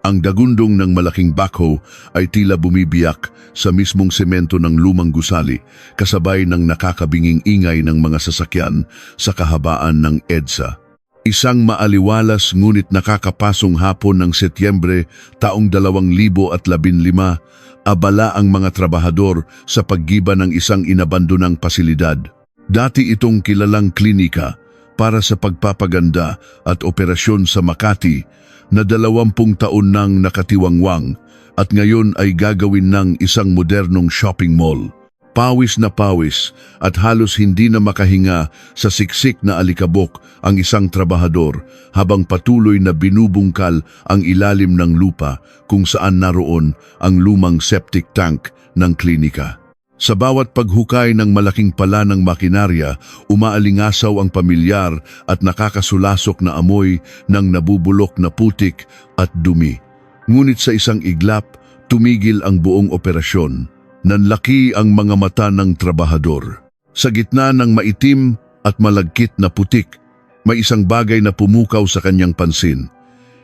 Ang dagundong ng malaking backhoe ay tila bumibiyak sa mismong semento ng lumang gusali, kasabay ng nakakabinging ingay ng mga sasakyan sa kahabaan ng EDSA. Isang maaliwalas ngunit nakakapasong hapon ng Setyembre taong 2015, abala ang mga trabahador sa paggiba ng isang inabandonang pasilidad. Dati itong kilalang klinika para sa pagpapaganda at operasyon sa Makati na 20 taon nang nakatiwangwang at ngayon ay gagawin ng isang modernong shopping mall. Pawis na pawis at halos hindi na makahinga sa siksik na alikabok ang isang trabahador habang patuloy na binubungkal ang ilalim ng lupa kung saan naroon ang lumang septic tank ng klinika. Sa bawat paghukay ng malaking pala ng makinarya, umaalingasaw ang pamilyar at nakakasulasok na amoy ng nabubulok na putik at dumi. Ngunit sa isang iglap, tumigil ang buong operasyon. Nanlaki ang mga mata ng trabahador. Sa gitna ng maitim at malagkit na putik, may isang bagay na pumukaw sa kanyang pansin.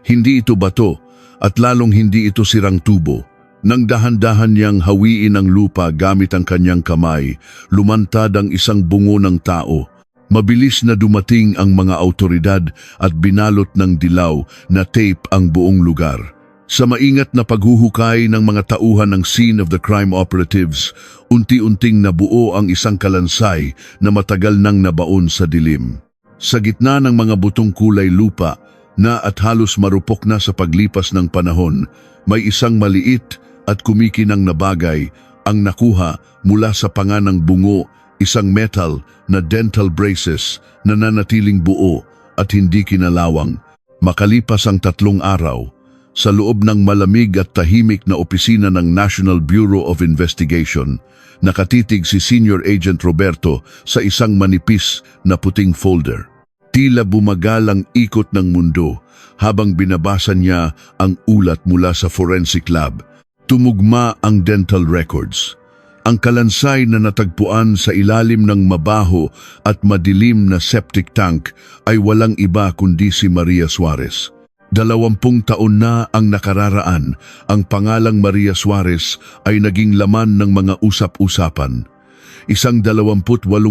Hindi ito bato at lalong hindi ito sirang tubo. Nang dahan-dahan niyang hawiin ang lupa gamit ang kanyang kamay, lumantad ang isang bungo ng tao. Mabilis na dumating ang mga autoridad at binalot ng dilaw na tape ang buong lugar. Sa maingat na paghuhukay ng mga tauhan ng scene of the crime operatives, unti-unting nabuo ang isang kalansay na matagal nang nabaon sa dilim. Sa gitna ng mga butong kulay lupa na at halos marupok na sa paglipas ng panahon, may isang maliit at kumikinang na bagay ang nakuha mula sa panga ng bungo, isang metal na dental braces na nanatiling buo at hindi kinalawang. Makalipas ang 3 araw, sa loob ng malamig at tahimik na opisina ng National Bureau of Investigation, nakatitig si Senior Agent Roberto sa isang manipis na puting folder. Tila bumagal ang ikot ng mundo habang binabasa niya ang ulat mula sa forensic lab. Tumugma ang dental records. Ang kalansay na natagpuan sa ilalim ng mabaho at madilim na septic tank ay walang iba kundi si Maria Suarez. 20 taon na ang nakararaan, ang pangalang Maria Suarez ay naging laman ng mga usap-usapan. Isang 28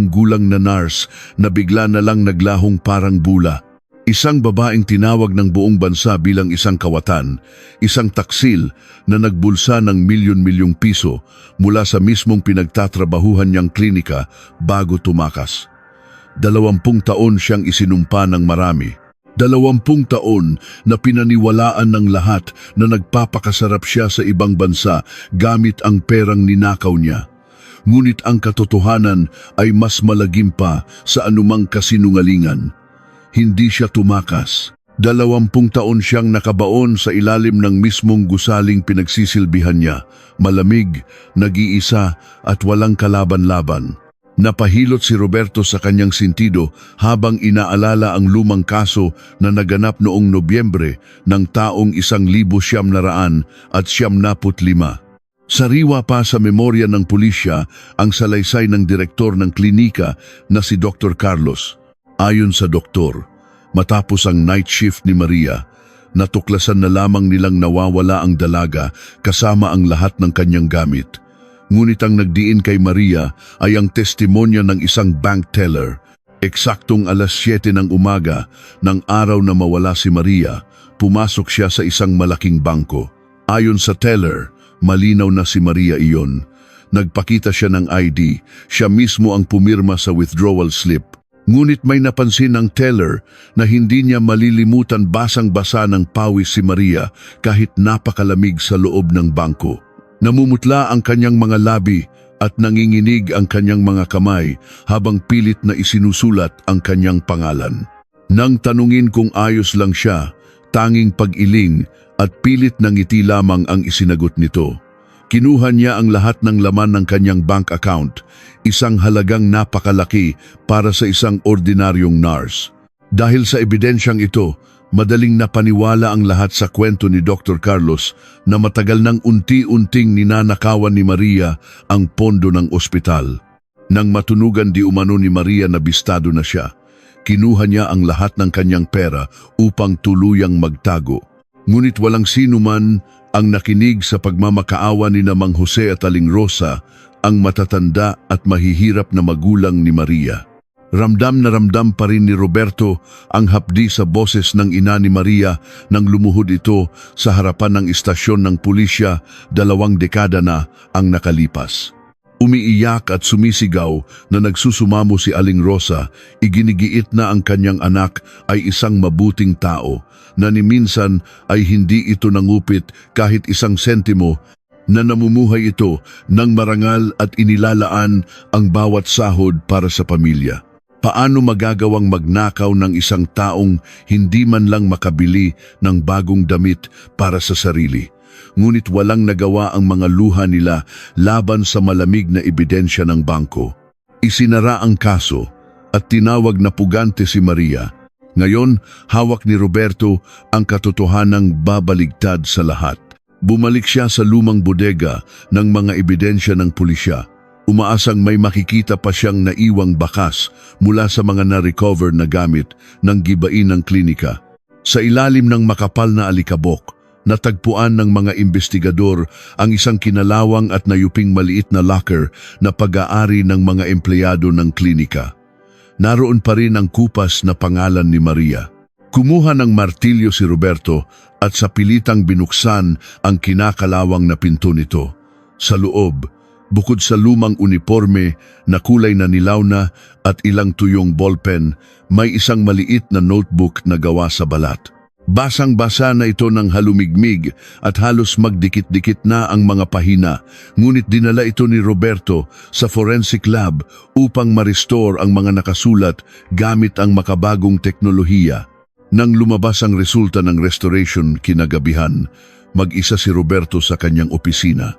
gulang na nurse na bigla na lang naglahong parang bula. Isang babaeng tinawag ng buong bansa bilang isang kawatan, isang taksil na nagbulsa ng milyon-milyong piso mula sa mismong pinagtatrabahuhan niyang klinika bago tumakas. 20 taon siyang isinumpa ng marami. 20 taon na pinaniwalaan ng lahat na nagpapakasarap siya sa ibang bansa gamit ang perang ninakaw niya. Ngunit ang katotohanan ay mas malagim pa sa anumang kasinungalingan. Hindi siya tumakas. 20 taon siyang nakabaon sa ilalim ng mismong gusaling pinagsisilbihan niya, malamig, nag-iisa at walang kalaban-laban. Napahilot si Roberto sa kanyang sentido habang inaalala ang lumang kaso na naganap noong Nobyembre ng taong 1995. Sariwa pa sa memorya ng pulisya ang salaysay ng direktor ng klinika na si Dr. Carlos. Ayon sa doktor, matapos ang night shift ni Maria, natuklasan na lamang nilang nawawala ang dalaga kasama ang lahat ng kanyang gamit. Ngunit ang nagdiin kay Maria ay ang testimonya ng isang bank teller. Eksaktong 7:00 ng umaga ng araw na mawala si Maria, pumasok siya sa isang malaking bangko. Ayon sa teller, malinaw na si Maria iyon. Nagpakita siya ng ID, siya mismo ang pumirma sa withdrawal slip. Ngunit may napansin ng teller na hindi niya malilimutan basang-basa ng pawis si Maria kahit napakalamig sa loob ng bangko. Namumutla ang kanyang mga labi at nanginginig ang kanyang mga kamay habang pilit na isinusulat ang kanyang pangalan. Nang tanungin kung ayos lang siya, tanging pag-iling at pilit na ngiti lamang ang isinagot nito. Kinuha niya ang lahat ng laman ng kanyang bank account, isang halagang napakalaki para sa isang ordinaryong nurse. Dahil sa ebidensyang ito, madaling napaniwala ang lahat sa kwento ni Dr. Carlos na matagal nang unti-unting ninanakawan ni Maria ang pondo ng ospital. Nang matunugan di umano ni Maria na bistado na siya, kinuha niya ang lahat ng kanyang pera upang tuluyang magtago. Ngunit walang sino man ang nakinig sa pagmamakaawa ni Mang Jose at Aling Rosa, ang matatanda at mahihirap na magulang ni Maria. Ramdam na ramdam pa rin ni Roberto ang hapdi sa boses ng ina ni Maria nang lumuhod ito sa harapan ng istasyon ng pulisya 2 dekada na ang nakalipas. Umiiyak at sumisigaw na nagsusumamo si Aling Rosa, iginigiit na ang kanyang anak ay isang mabuting tao, na ni minsan ay hindi ito nangupit kahit 1 sentimo, na namumuhay ito ng marangal at inilalaan ang bawat sahod para sa pamilya. Paano magagawang magnakaw ng isang taong hindi man lang makabili ng bagong damit para sa sarili? Ngunit walang nagawa ang mga luha nila laban sa malamig na ebidensya ng bangko. Isinara ang kaso at tinawag na pugante si Maria. Ngayon, hawak ni Roberto ang katotohanang babaligtad sa lahat. Bumalik siya sa lumang bodega ng mga ebidensya ng pulisya. Umaasang may makikita pa siyang naiwang bakas mula sa mga na-recover na gamit ng gibain ng klinika. Sa ilalim ng makapal na alikabok, natagpuan ng mga investigador ang isang kinalawang at nayuping maliit na locker na pag-aari ng mga empleyado ng klinika. Naroon pa rin ang kupas na pangalan ni Maria. Kumuha ng martilyo si Roberto at sa pilitang binuksan ang kinakalawang na pinto nito. Sa loob, bukod sa lumang uniforme na kulay na nilaw na at ilang tuyong ballpen, may isang maliit na notebook na gawa sa balat. Basang-basa na ito ng halumigmig at halos magdikit-dikit na ang mga pahina, ngunit dinala ito ni Roberto sa forensic lab upang ma-restore ang mga nakasulat gamit ang makabagong teknolohiya. Nang lumabas ang resulta ng restoration kinagabihan, mag-isa si Roberto sa kanyang opisina.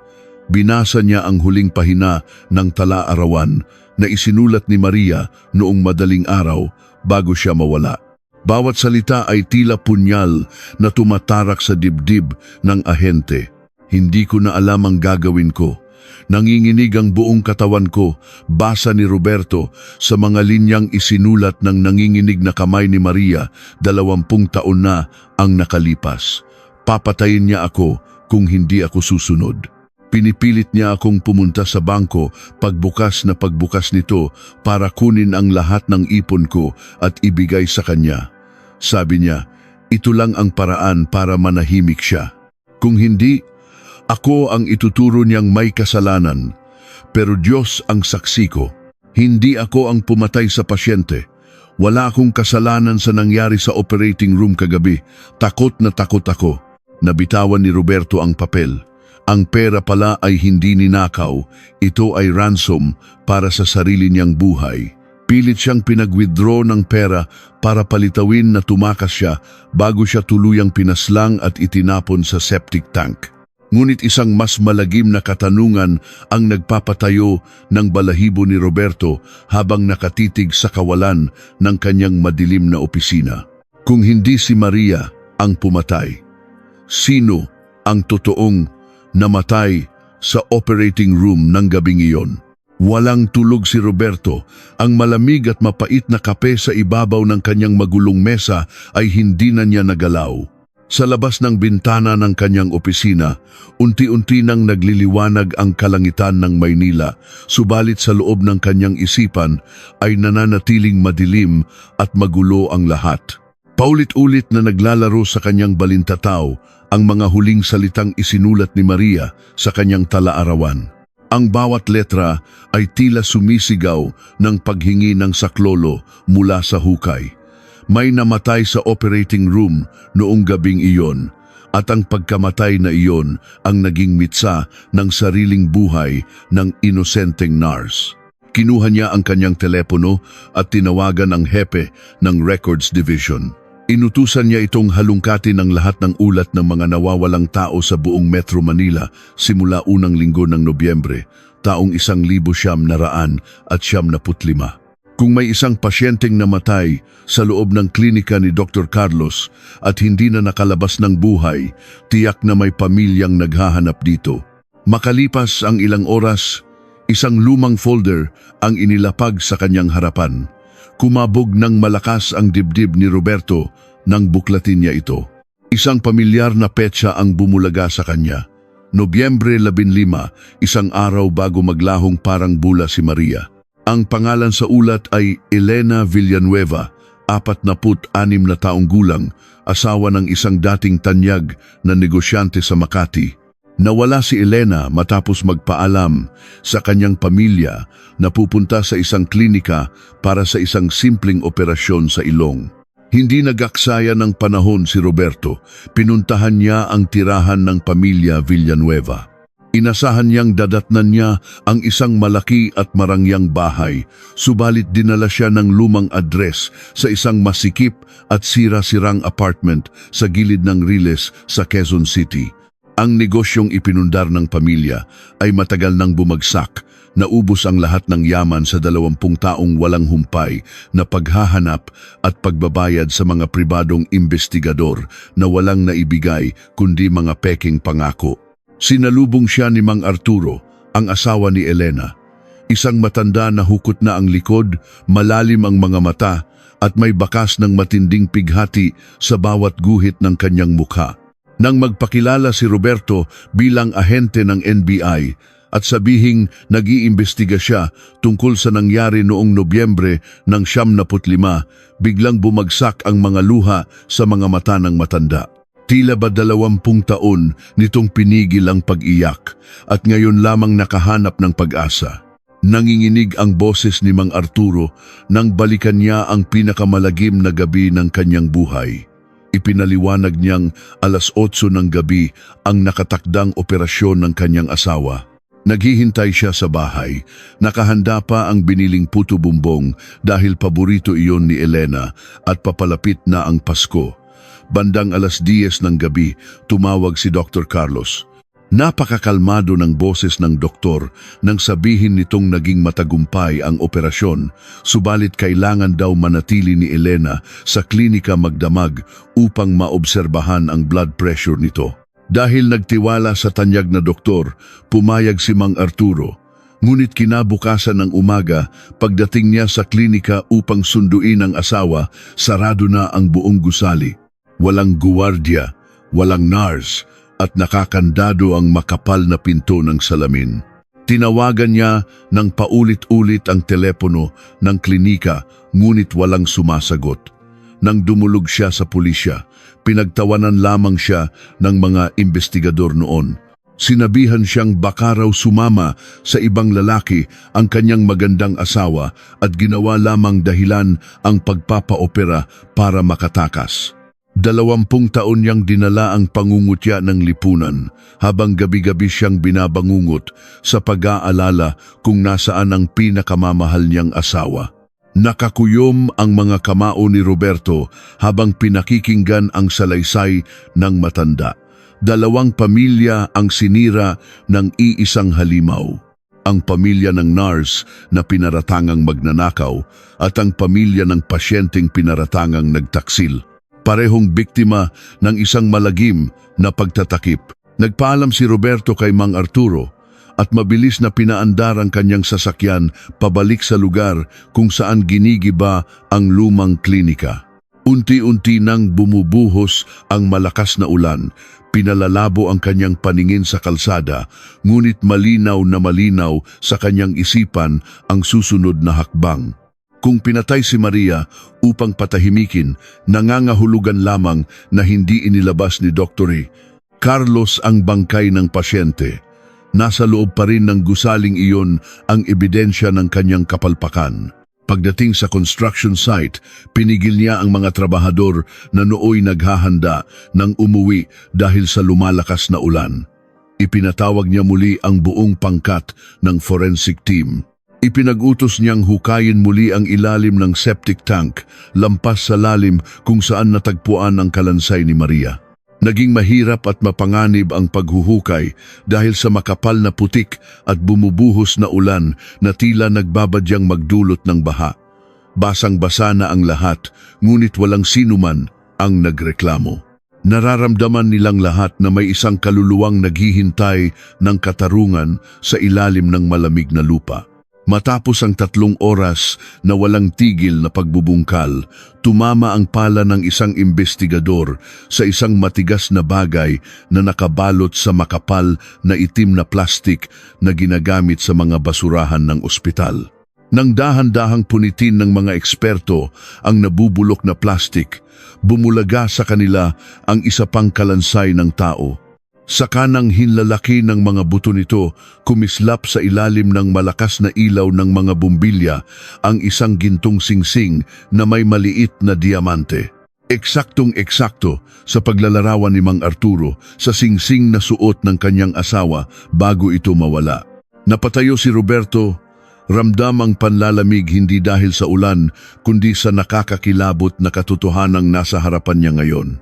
Binasa niya ang huling pahina ng tala-arawan na isinulat ni Maria noong madaling araw bago siya mawala. Bawat salita ay tila punyal na tumatarak sa dibdib ng ahente. Hindi ko na alam ang gagawin ko. Nanginginig ang buong katawan ko, basa ni Roberto sa mga linyang isinulat ng nanginginig na kamay ni Maria, 20 taon na ang nakalipas. Papatayin niya ako kung hindi ako susunod. Pinipilit niya akong pumunta sa bangko pagbukas na pagbukas nito para kunin ang lahat ng ipon ko at ibigay sa kanya. Sabi niya, ito lang ang paraan para manahimik siya. Kung hindi, ako ang ituturo niyang may kasalanan. Pero Diyos ang saksi ko. Hindi ako ang pumatay sa pasyente. Wala akong kasalanan sa nangyari sa operating room kagabi. Takot na takot ako. Nabitawan ni Roberto ang papel. Ang pera pala ay hindi ninakaw. Ito ay ransom para sa sarili niyang buhay. Pilit siyang pinag-withdraw ng pera para palitawin na tumakas siya bago siya tuluyang pinaslang at itinapon sa septic tank. Ngunit isang mas malagim na katanungan ang nagpapatayo ng balahibo ni Roberto habang nakatitig sa kawalan ng kanyang madilim na opisina. Kung hindi si Maria ang pumatay, sino ang totoong namatay sa operating room ng gabing iyon? Walang tulog si Roberto. Ang malamig at mapait na kape sa ibabaw ng kanyang magulong mesa ay hindi na niya nagalaw. Sa labas ng bintana ng kanyang opisina, unti-unti nang nagliliwanag ang kalangitan ng Maynila, subalit sa loob ng kanyang isipan ay nananatiling madilim at magulo ang lahat. Paulit-ulit na naglalaro sa kanyang balintataw ang mga huling salitang isinulat ni Maria sa kanyang tala-arawan. Ang bawat letra ay tila sumisigaw ng paghingi ng saklolo mula sa hukay. May namatay sa operating room noong gabing iyon, at ang pagkamatay na iyon ang naging mitsa ng sariling buhay ng inosenteng nurse. Kinuha niya ang kanyang telepono at tinawagan ang hepe ng Records Division. Inutusan niya itong halungkatin ang lahat ng ulat ng mga nawawalang tao sa buong Metro Manila simula unang linggo ng Nobyembre, taong 1,975. Kung may isang pasyenteng namatay sa loob ng klinika ni Dr. Carlos at hindi na nakalabas ng buhay, tiyak na may pamilyang naghahanap dito. Makalipas ang ilang oras, isang lumang folder ang inilapag sa kanyang harapan. Kumabog ng malakas ang dibdib ni Roberto nang buklatin niya ito. Isang pamilyar na petsa ang bumulaga sa kanya. Nobyembre 15, isang araw bago maglahong parang bula si Maria. Ang pangalan sa ulat ay Elena Villanueva, 46 na taong gulang, asawa ng isang dating tanyag na negosyante sa Makati. Nawala si Elena matapos magpaalam sa kanyang pamilya na pupunta sa isang klinika para sa isang simpleng operasyon sa ilong. Hindi nag-aksaya ng panahon si Roberto. Pinuntahan niya ang tirahan ng pamilya Villanueva. Inasahan niyang dadatnan niya ang isang malaki at marangyang bahay, subalit dinala siya ng lumang address sa isang masikip at sira-sirang apartment sa gilid ng Riles sa Quezon City. Ang negosyong ipinundar ng pamilya ay matagal nang bumagsak. Naubos ang lahat ng yaman sa 20 taong walang humpay na paghahanap at pagbabayad sa mga pribadong investigador na walang naibigay kundi mga peking pangako. Sinalubong siya ni Mang Arturo, ang asawa ni Elena. Isang matanda na hukot na ang likod, malalim ang mga mata at may bakas ng matinding pighati sa bawat guhit ng kanyang mukha. Nang magpakilala si Roberto bilang ahente ng NBI, at sabihing nag-iimbestiga siya tungkol sa nangyari noong Nobyembre ng 75, biglang bumagsak ang mga luha sa mga mata ng matanda. Tila ba 20 taon nitong pinigil ang pag-iyak at ngayon lamang nakahanap ng pag-asa. Nanginginig ang boses ni Mang Arturo nang balikan niya ang pinakamalagim na gabi ng kanyang buhay. Ipinaliwanag niyang 8:00 ng gabi ang nakatakdang operasyon ng kanyang asawa. Naghihintay siya sa bahay. Nakahanda pa ang biniling puto bumbong dahil paborito iyon ni Elena at papalapit na ang Pasko. Bandang 10:00 ng gabi, tumawag si Dr. Carlos. Napakakalmado ng boses ng doktor nang sabihin nitong naging matagumpay ang operasyon, subalit kailangan daw manatili ni Elena sa klinika magdamag upang maobserbahan ang blood pressure nito. Dahil nagtiwala sa tanyag na doktor, pumayag si Mang Arturo. Ngunit kinabukasan ng umaga, pagdating niya sa klinika upang sunduin ang asawa, sarado na ang buong gusali. Walang guwardiya, walang nurse, at nakakandado ang makapal na pinto ng salamin. Tinawagan niya ng paulit-ulit ang telepono ng klinika, ngunit walang sumasagot. Nang dumulog siya sa pulisya, pinagtawanan lamang siya ng mga investigador noon. Sinabihan siyang baka raw sumama sa ibang lalaki ang kanyang magandang asawa at ginawa lamang dahilan ang pagpapaopera para makatakas. 20 taon niyang dinala ang pangungutya ng lipunan habang gabi-gabi siyang binabangungot sa pag-aalala kung nasaan ang pinakamamahal niyang asawa. Nakakuyom ang mga kamao ni Roberto habang pinakikinggan ang salaysay ng matanda. 2 pamilya ang sinira ng iisang halimaw. Ang pamilya ng nurse na pinaratangang magnanakaw at ang pamilya ng pasyenteng pinaratangang nagtaksil. Parehong biktima ng isang malagim na pagtatakip. Nagpaalam si Roberto kay Mang Arturo at mabilis na pinaandar ang kanyang sasakyan pabalik sa lugar kung saan ginigiba ang lumang klinika. Unti-unti nang bumubuhos ang malakas na ulan, pinalalabo ang kanyang paningin sa kalsada, ngunit malinaw na malinaw sa kanyang isipan ang susunod na hakbang. Kung pinatay si Maria upang patahimikin, nangangahulugan lamang na hindi inilabas ni Dr. Carlos ang bangkay ng pasyente. Nasa loob pa rin ng gusaling iyon ang ebidensya ng kanyang kapalpakan. Pagdating sa construction site, pinigil niya ang mga trabahador na nooy naghahanda ng umuwi dahil sa lumalakas na ulan. Ipinatawag niya muli ang buong pangkat ng forensic team. Ipinag-utos niyang hukayin muli ang ilalim ng septic tank, lampas sa lalim kung saan natagpuan ang kalansay ni Maria. Naging mahirap at mapanganib ang paghuhukay dahil sa makapal na putik at bumubuhos na ulan na tila nagbabadyang magdulot ng baha. Basang-basa na ang lahat, ngunit walang sinuman ang nagreklamo. Nararamdaman nilang lahat na may isang kaluluwang naghihintay ng katarungan sa ilalim ng malamig na lupa. Matapos ang 3 oras na walang tigil na pagbubungkal, tumama ang pala ng isang investigador sa isang matigas na bagay na nakabalot sa makapal na itim na plastik na ginagamit sa mga basurahan ng ospital. Nang dahan-dahang punitin ng mga eksperto ang nabubulok na plastik, bumulaga sa kanila ang isa pang kalansay ng tao. Sa kanang hinlalaki ng mga buto nito, kumislap sa ilalim ng malakas na ilaw ng mga bumbilya ang isang gintong singsing na may maliit na diamante. Eksaktong-eksakto sa paglalarawan ni Mang Arturo sa singsing na suot ng kanyang asawa bago ito mawala. Napatayo si Roberto, ramdam ang panlalamig hindi dahil sa ulan kundi sa nakakakilabot na katotohanang nasa harapan niya ngayon.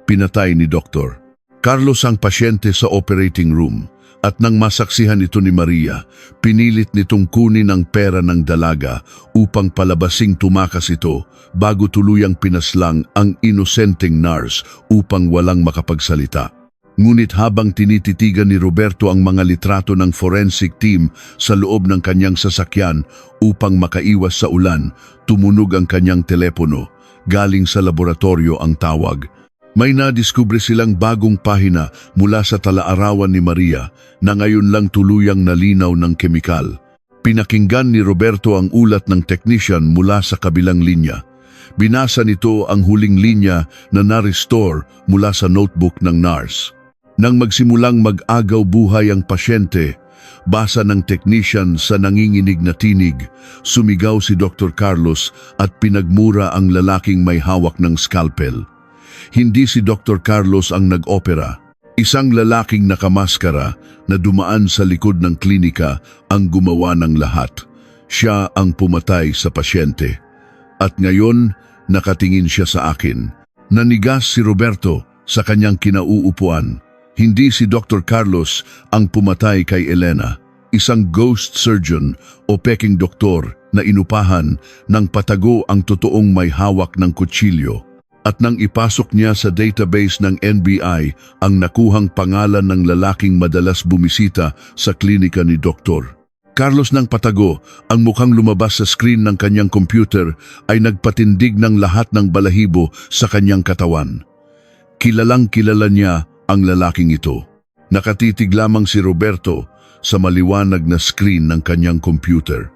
Pinatay ni Doktor Carlos ang pasyente sa operating room at nang masaksihan ito ni Maria, pinilit nitong kunin ang pera ng dalaga upang palabasing tumakas ito bago tuluyang pinaslang ang inosenteng nurse upang walang makapagsalita. Ngunit habang tinititigan ni Roberto ang mga litrato ng forensic team sa loob ng kanyang sasakyan upang makaiwas sa ulan, tumunog ang kanyang telepono. Galing sa laboratorio ang tawag. May nadiskubre silang bagong pahina mula sa talaarawan ni Maria na ngayon lang tuluyang nalinaw ng kemikal. Pinakinggan ni Roberto ang ulat ng technician mula sa kabilang linya. Binasa nito ang huling linya na na-restore mula sa notebook ng nurse. Nang magsimulang mag-agaw buhay ang pasyente, basa ng technician sa nanginginig na tinig, sumigaw si Dr. Carlos at pinagmura ang lalaking may hawak ng scalpel. Hindi si Dr. Carlos ang nag-opera. Isang lalaking nakamaskara na dumaan sa likod ng klinika ang gumawa ng lahat. Siya ang pumatay sa pasyente. At ngayon, nakatingin siya sa akin. Nanigas si Roberto sa kanyang kinauupuan. Hindi si Dr. Carlos ang pumatay kay Elena. Isang ghost surgeon o peking doktor na inupahan ng patago ang totoong may hawak ng kutsilyo. At nang ipasok niya sa database ng NBI ang nakuhang pangalan ng lalaking madalas bumisita sa klinika ni Dr. Carlos ng patago, ang mukhang lumabas sa screen ng kanyang computer ay nagpatindig ng lahat ng balahibo sa kanyang katawan. Kilalang kilala niya ang lalaking ito. Nakatitig lamang si Roberto sa maliwanag na screen ng kanyang computer.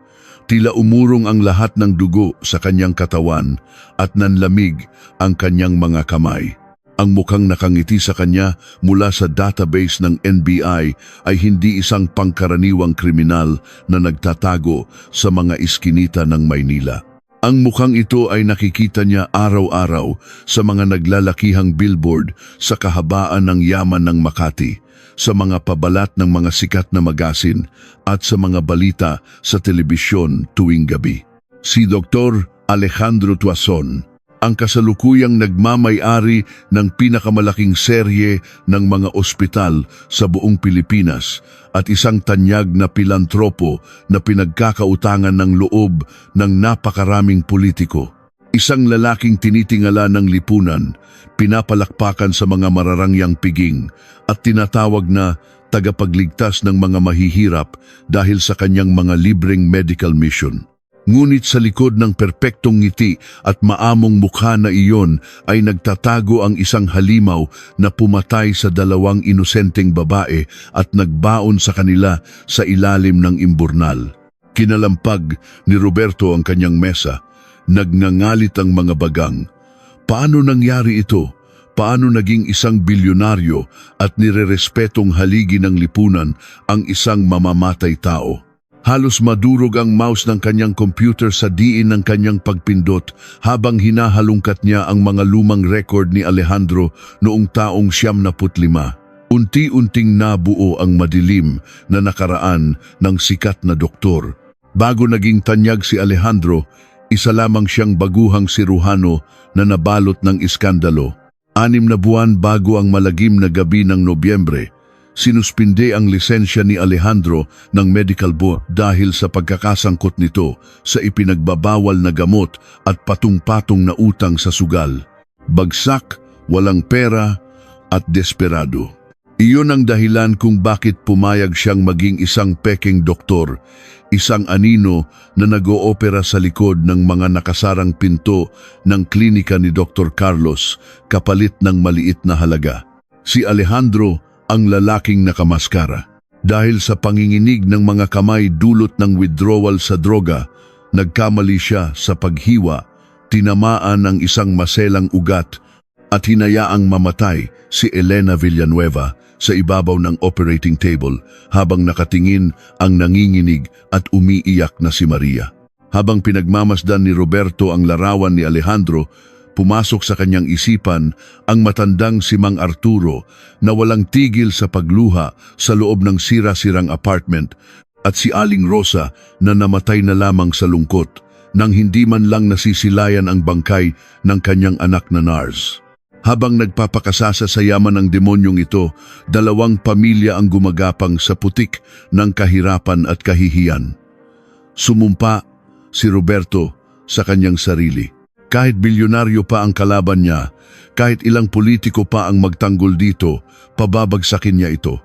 Tila umurong ang lahat ng dugo sa kanyang katawan at nanlamig ang kanyang mga kamay. Ang mukhang nakangiti sa kanya mula sa database ng NBI ay hindi isang pangkaraniwang kriminal na nagtatago sa mga iskinita ng Maynila. Ang mukhang ito ay nakikita niya araw-araw sa mga naglalakihang billboard sa kahabaan ng yaman ng Makati, sa mga pabalat ng mga sikat na magasin at sa mga balita sa telebisyon tuwing gabi. Si Dr. Alejandro Tuason, ang kasalukuyang nagmamay-ari ng pinakamalaking serye ng mga ospital sa buong Pilipinas at isang tanyag na pilantropo na pinagkakautangan ng loob ng napakaraming politiko. Isang lalaking tinitingala ng lipunan, pinapalakpakan sa mga mararangyang piging at tinatawag na tagapagligtas ng mga mahihirap dahil sa kanyang mga libreng medical mission. Ngunit sa likod ng perpektong ngiti at maamong mukha na iyon ay nagtatago ang isang halimaw na pumatay sa 2 inosenteng babae at nagbaon sa kanila sa ilalim ng imburnal. Kinalampag ni Roberto ang kanyang mesa. Nagngangalit ang mga bagang. Paano nangyari ito? Paano naging isang bilyonaryo at nirerespetong haligi ng lipunan ang isang mamamatay tao? Halos madurog ang mouse ng kanyang computer sa diin ng kanyang pagpindot habang hinahalungkat niya ang mga lumang record ni Alejandro noong taong 1975. Unti-unting nabuo ang madilim na nakaraan ng sikat na doktor. Bago naging tanyag si Alejandro, isa lamang siyang baguhang siruhano na nabalot ng iskandalo. 6 na buwan bago ang malagim na gabi ng Nobyembre, sinuspinde ang lisensya ni Alejandro ng medical board dahil sa pagkakasangkot nito sa ipinagbabawal na gamot at patong-patong na utang sa sugal. Bagsak, walang pera at desperado. Iyon ang dahilan kung bakit pumayag siyang maging isang peking doktor, isang anino na nag-oopera sa likod ng mga nakasarang pinto ng klinika ni Dr. Carlos kapalit ng maliit na halaga. Si Alejandro ang lalaking nakamaskara. Dahil sa panginginig ng mga kamay dulot ng withdrawal sa droga, nagkamali siya sa paghiwa, tinamaan ng isang maselang ugat at hinayaang mamatay si Elena Villanueva sa ibabaw ng operating table habang nakatingin ang nanginginig at umiiyak na si Maria. Habang pinagmamasdan ni Roberto ang larawan ni Alejandro, pumasok sa kanyang isipan ang matandang si Mang Arturo na walang tigil sa pagluha sa loob ng sira-sirang apartment at si Aling Rosa na namatay na lamang sa lungkot nang hindi man lang nasisilayan ang bangkay ng kanyang anak na Nars. Habang nagpapakasasa sa yaman ng demonyong ito, dalawang pamilya ang gumagapang sa putik ng kahirapan at kahihiyan. Sumumpa si Roberto sa kanyang sarili. Kahit bilyonaryo pa ang kalaban niya, kahit ilang politiko pa ang magtanggol dito, pababagsakin niya ito.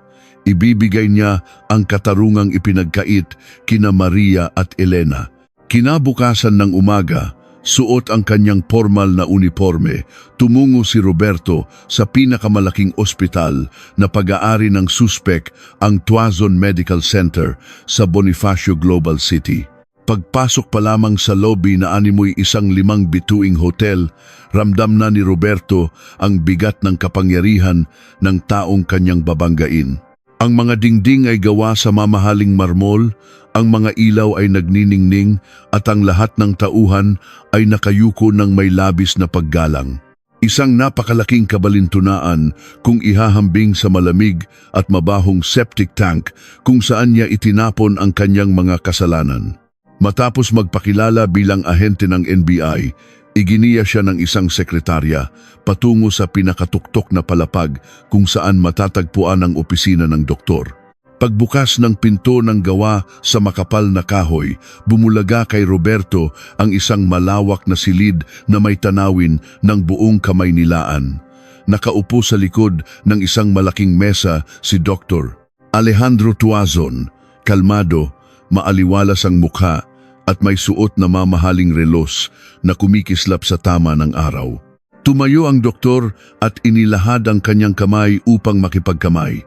Ibibigay niya ang katarungang ipinagkait kina Maria at Elena. Kinabukasan ng umaga, suot ang kanyang formal na uniforme, tumungo si Roberto sa pinakamalaking ospital na pag-aari ng suspek, ang Tuazon Medical Center sa Bonifacio Global City. Pagpasok pa lamang sa lobby na animoy isang 5 bituing hotel, ramdam na ni Roberto ang bigat ng kapangyarihan ng taong kanyang babanggain. Ang mga dingding ay gawa sa mamahaling marmol, ang mga ilaw ay nagniningning at ang lahat ng tauhan ay nakayuko ng may labis na paggalang. Isang napakalaking kabalintunaan kung ihahambing sa malamig at mabahong septic tank kung saan niya itinapon ang kanyang mga kasalanan. Matapos magpakilala bilang ahente ng NBI, iginiya siya ng isang sekretarya patungo sa pinakatuktok na palapag kung saan matatagpuan ang opisina ng doktor. Pagbukas ng pinto ng gawa sa makapal na kahoy, bumulaga kay Roberto ang isang malawak na silid na may tanawin ng buong kamay nilaan. Nakaupo sa likod ng isang malaking mesa si Dr. Alejandro Tuazon, kalmado, maaliwalas ang mukha at may suot na mamahaling relos na kumikislap sa tama ng araw. Tumayo ang doktor at inilahad ang kanyang kamay upang makipagkamay.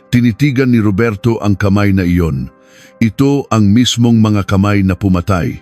Tinitigan ni Roberto ang kamay na iyon. Ito ang mismong mga kamay na pumatay.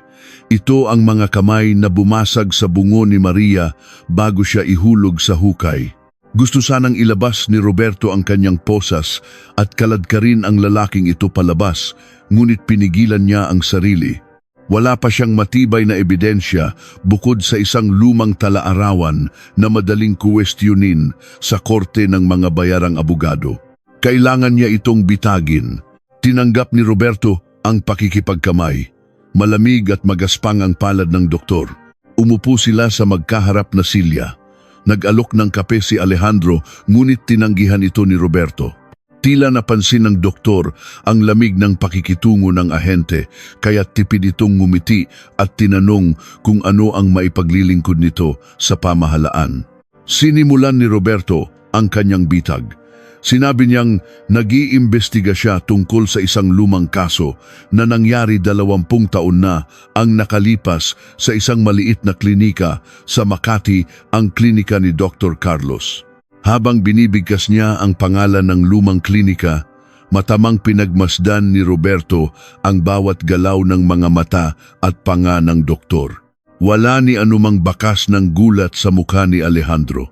Ito ang mga kamay na bumasag sa bungo ni Maria bago siya ihulog sa hukay. Gusto sanang ilabas ni Roberto ang kanyang posas at kaladkarin ang lalaking ito palabas, ngunit pinigilan niya ang sarili. Wala pa siyang matibay na ebidensya bukod sa isang lumang talaarawan na madaling kuwestiyonin sa korte ng mga bayarang abogado. Kailangan niya itong bitagin. Tinanggap ni Roberto ang pakikipagkamay. Malamig at magaspang ang palad ng doktor. Umupo sila sa magkaharap na silya. Nag-alok ng kape si Alejandro, ngunit tinanggihan ito ni Roberto. Tila napansin ng doktor ang lamig ng pakikitungo ng ahente, kaya tipid itong ngumiti at tinanong kung ano ang maipaglilingkod nito sa pamahalaan. Sinimulan ni Roberto ang kanyang bitag. Sinabi niyang nag-iimbestiga siya tungkol sa isang lumang kaso na nangyari 20 taon na ang nakalipas sa isang maliit na klinika sa Makati, ang klinika ni Dr. Carlos. Habang binibigkas niya ang pangalan ng lumang klinika, matamang pinagmasdan ni Roberto ang bawat galaw ng mga mata at panga ng doktor. Wala ni anumang bakas ng gulat sa mukha ni Alejandro.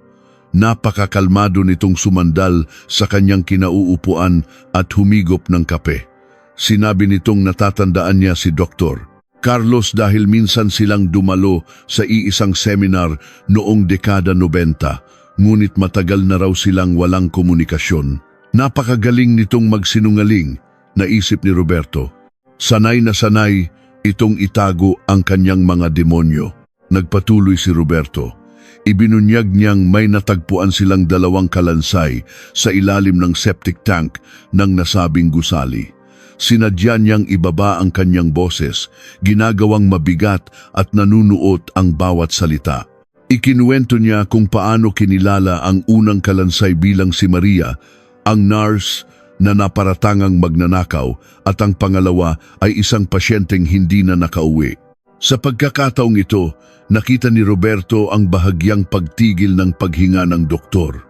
Napakakalmado nitong sumandal sa kanyang kinauupuan at humigop ng kape. Sinabi nitong natatandaan niya si Dr. Carlos dahil minsan silang dumalo sa iisang seminar noong dekada 90, ngunit matagal na raw silang walang komunikasyon. Napakagaling nitong magsinungaling, naisip ni Roberto. Sanay na sanay itong itago ang kanyang mga demonyo. Nagpatuloy si Roberto. Ibinunyag niyang may natagpuan silang 2 kalansay sa ilalim ng septic tank ng nasabing gusali. Sinadya niyang ibaba ang kanyang boses, ginagawang mabigat at nanunuot ang bawat salita. Ikinuwento niya kung paano kinilala ang unang kalansay bilang si Maria Ang nurse na naparatangang magnanakaw at ang pangalawa ay isang pasyenteng hindi na nakauwi. Sa pagkakataong ito, nakita ni Roberto ang bahagyang pagtigil ng paghinga ng doktor.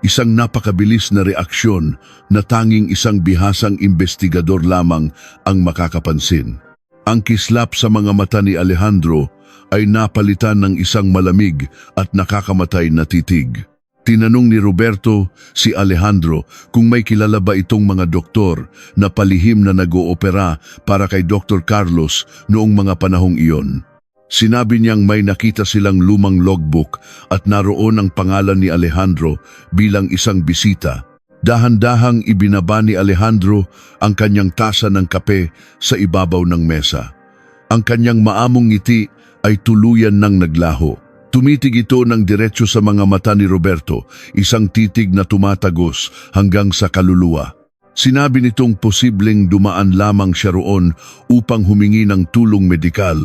Isang napakabilis na reaksyon na tanging isang bihasang investigador lamang ang makakapansin. Ang kislap sa mga mata ni Alejandro ay napalitan ng isang malamig at nakakamatay na titig. Tinanong ni Roberto si Alejandro kung may kilala ba itong mga doktor na palihim na nag-oopera para kay Dr. Carlos noong mga panahong iyon. Sinabi niyang may nakita silang lumang logbook at naroon ang pangalan ni Alejandro bilang isang bisita. Dahan-dahang ibinaba ni Alejandro ang kanyang tasa ng kape sa ibabaw ng mesa. Ang kanyang maamong ngiti ay tuluyan ng naglaho. Tumitig ito ng diretso sa mga mata ni Roberto, isang titig na tumatagos hanggang sa kaluluwa. Sinabi nitong posibleng dumaan lamang siya roon upang humingi ng tulong medikal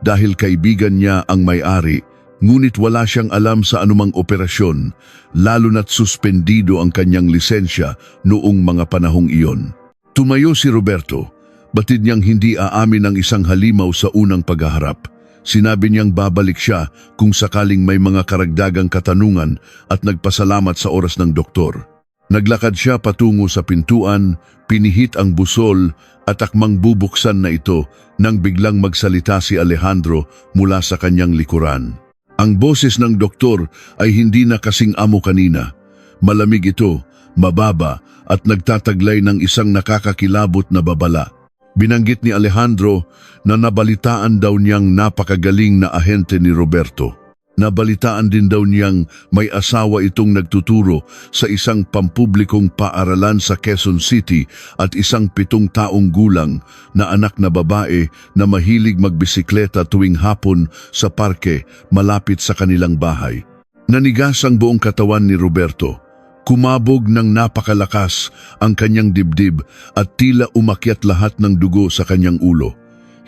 dahil kaibigan niya ang may-ari, ngunit wala siyang alam sa anumang operasyon, lalo na't suspendido ang kanyang lisensya noong mga panahong iyon. Tumayo si Roberto, batid niyang hindi aamin ang isang halimaw sa unang paghaharap. Sinabi niyang babalik siya kung sakaling may mga karagdagang katanungan at nagpasalamat sa oras ng doktor. Naglakad siya patungo sa pintuan, pinihit ang busol at akmang bubuksan na ito nang biglang magsalita si Alejandro mula sa kanyang likuran. Ang boses ng doktor ay hindi na kasing amo kanina. Malamig ito, mababa at nagtataglay ng isang nakakakilabot na babala. Binanggit ni Alejandro na nabalitaan daw niyang napakagaling na ahente ni Roberto. Nabalitaan din daw niyang may asawa itong nagtuturo sa isang pampublikong paaralan sa Quezon City at isang 7 taong gulang na anak na babae na mahilig magbisikleta tuwing hapon sa parke malapit sa kanilang bahay. Nanigas ang buong katawan ni Roberto. Kumabog ng napakalakas ang kanyang dibdib at tila umakyat lahat ng dugo sa kanyang ulo.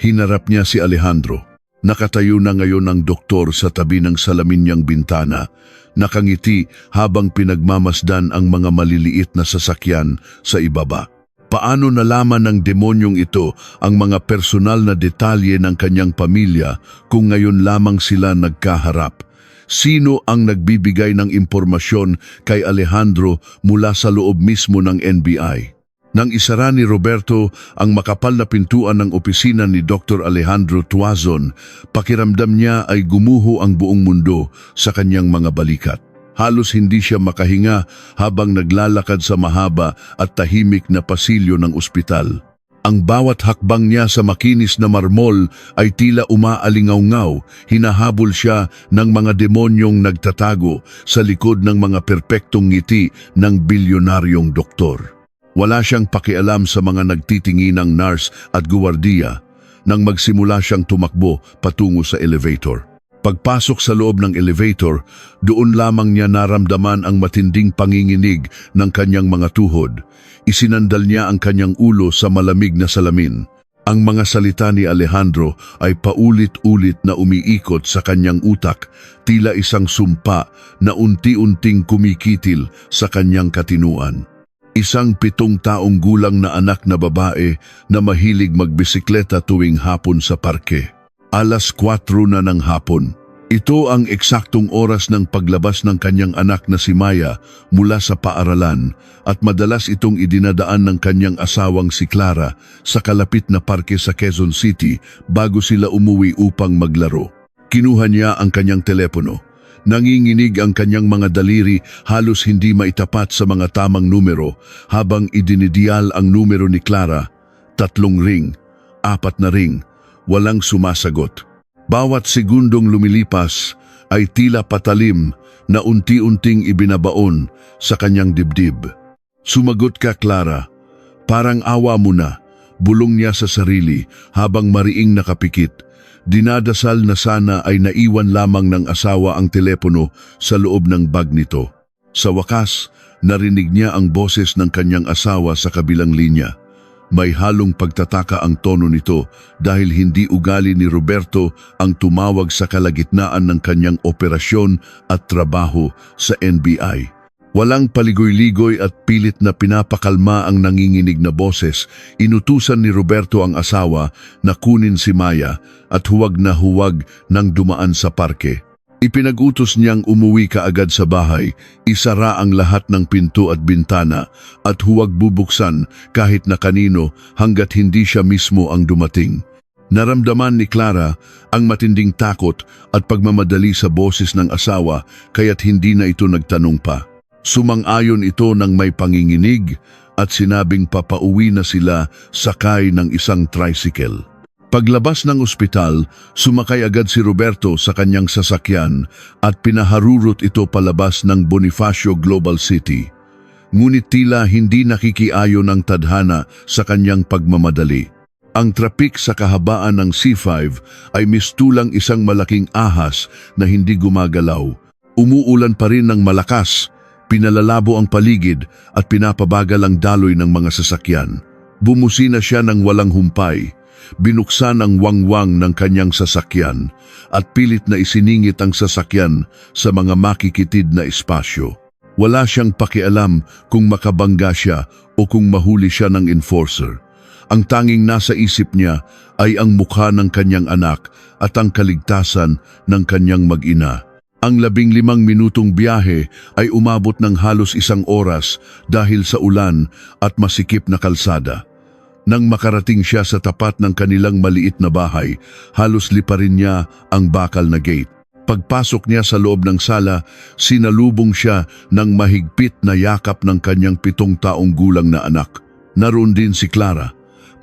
Hinarap niya si Alejandro. Nakatayo na ngayon ang doktor sa tabi ng salamin niyang bintana. Nakangiti habang pinagmamasdan ang mga maliliit na sasakyan sa ibaba. Paano nalaman ng demonyong ito ang mga personal na detalye ng kanyang pamilya kung ngayon lamang sila nagkaharap? Sino ang nagbibigay ng impormasyon kay Alejandro mula sa loob mismo ng NBI? Nang isara ni Roberto ang makapal na pintuan ng opisina ni Dr. Alejandro Tuazon, pakiramdam niya ay gumuho ang buong mundo sa kanyang mga balikat. Halos hindi siya makahinga habang naglalakad sa mahaba at tahimik na pasilyo ng ospital. Ang bawat hakbang niya sa makinis na marmol ay tila umaalingaw-ngaw, hinahabol siya ng mga demonyong nagtatago sa likod ng mga perpektong ngiti ng bilyonaryong doktor. Wala siyang pakialam sa mga nagtitinginang nurse at guwardiya nang magsimula siyang tumakbo patungo sa elevator. Pagpasok sa loob ng elevator, doon lamang niya naramdaman ang matinding panginginig ng kanyang mga tuhod. Isinandal niya ang kanyang ulo sa malamig na salamin. Ang mga salita ni Alejandro ay paulit-ulit na umiikot sa kanyang utak, tila isang sumpa na unti-unting kumikitil sa kanyang katinuan. Isang 7 taong gulang na anak na babae na mahilig magbisikleta tuwing hapon sa parke. 4:00 na ng hapon. Ito ang eksaktong oras ng paglabas ng kanyang anak na si Maya mula sa paaralan at madalas itong idinadaan ng kanyang asawang si Clara sa kalapit na parke sa Quezon City bago sila umuwi upang maglaro. Kinuha niya ang kanyang telepono. Nanginginig ang kanyang mga daliri, halos hindi maitapat sa mga tamang numero habang idinidiyal ang numero ni Clara. 3 ring, 4 na ring. Walang sumasagot. Bawat segundong lumilipas ay tila patalim na unti-unting ibinabaon sa kanyang dibdib. Sumagot ka, Clara. Parang awa mo na, bulong niya sa sarili habang mariing nakapikit. Dinadasal na sana ay naiwan lamang ng asawa ang telepono sa loob ng bag nito. Sa wakas, narinig niya ang boses ng kanyang asawa sa kabilang linya. May halong pagtataka ang tono nito dahil hindi ugali ni Roberto ang tumawag sa kalagitnaan ng kanyang operasyon at trabaho sa NBI. Walang paligoy-ligoy at pilit na pinapakalma ang nanginginig na boses, inutusan ni Roberto ang asawa na kunin si Maya at huwag na huwag nang dumaan sa parke. Ipinag-utos niyang umuwi kaagad sa bahay, isara ang lahat ng pinto at bintana at huwag bubuksan kahit na kanino hanggat hindi siya mismo ang dumating. Naramdaman ni Clara ang matinding takot at pagmamadali sa boses ng asawa kaya't hindi na ito nagtanong pa. Sumang-ayon ito ng may panginginig at sinabing papauwi na sila sakay ng isang tricycle. Paglabas ng ospital, sumakay agad si Roberto sa kanyang sasakyan at pinaharurot ito palabas ng Bonifacio Global City. Ngunit tila hindi nakikiayon ang tadhana sa kanyang pagmamadali. Ang trapik sa kahabaan ng C5 ay mistulang isang malaking ahas na hindi gumagalaw. Umuulan pa rin ng malakas. Pinalalabo ang paligid at pinapabagal ang daloy ng mga sasakyan. Bumusina siya ng walang humpay. Binuksan ang wangwang ng kanyang sasakyan at pilit na isiningit ang sasakyan sa mga makikitid na espasyo. Wala siyang pakialam kung makabangga siya o kung mahuli siya ng enforcer. Ang tanging nasa isip niya ay ang mukha ng kanyang anak at ang kaligtasan ng kanyang mag-ina. Ang 15 minutong biyahe ay umabot ng halos 1 oras dahil sa ulan at masikip na kalsada. Nang makarating siya sa tapat ng kanilang maliit na bahay, halos liparin niya ang bakal na gate. Pagpasok niya sa loob ng sala, sinalubong siya ng mahigpit na yakap ng kanyang 7 taong gulang na anak. Naroon din si Clara,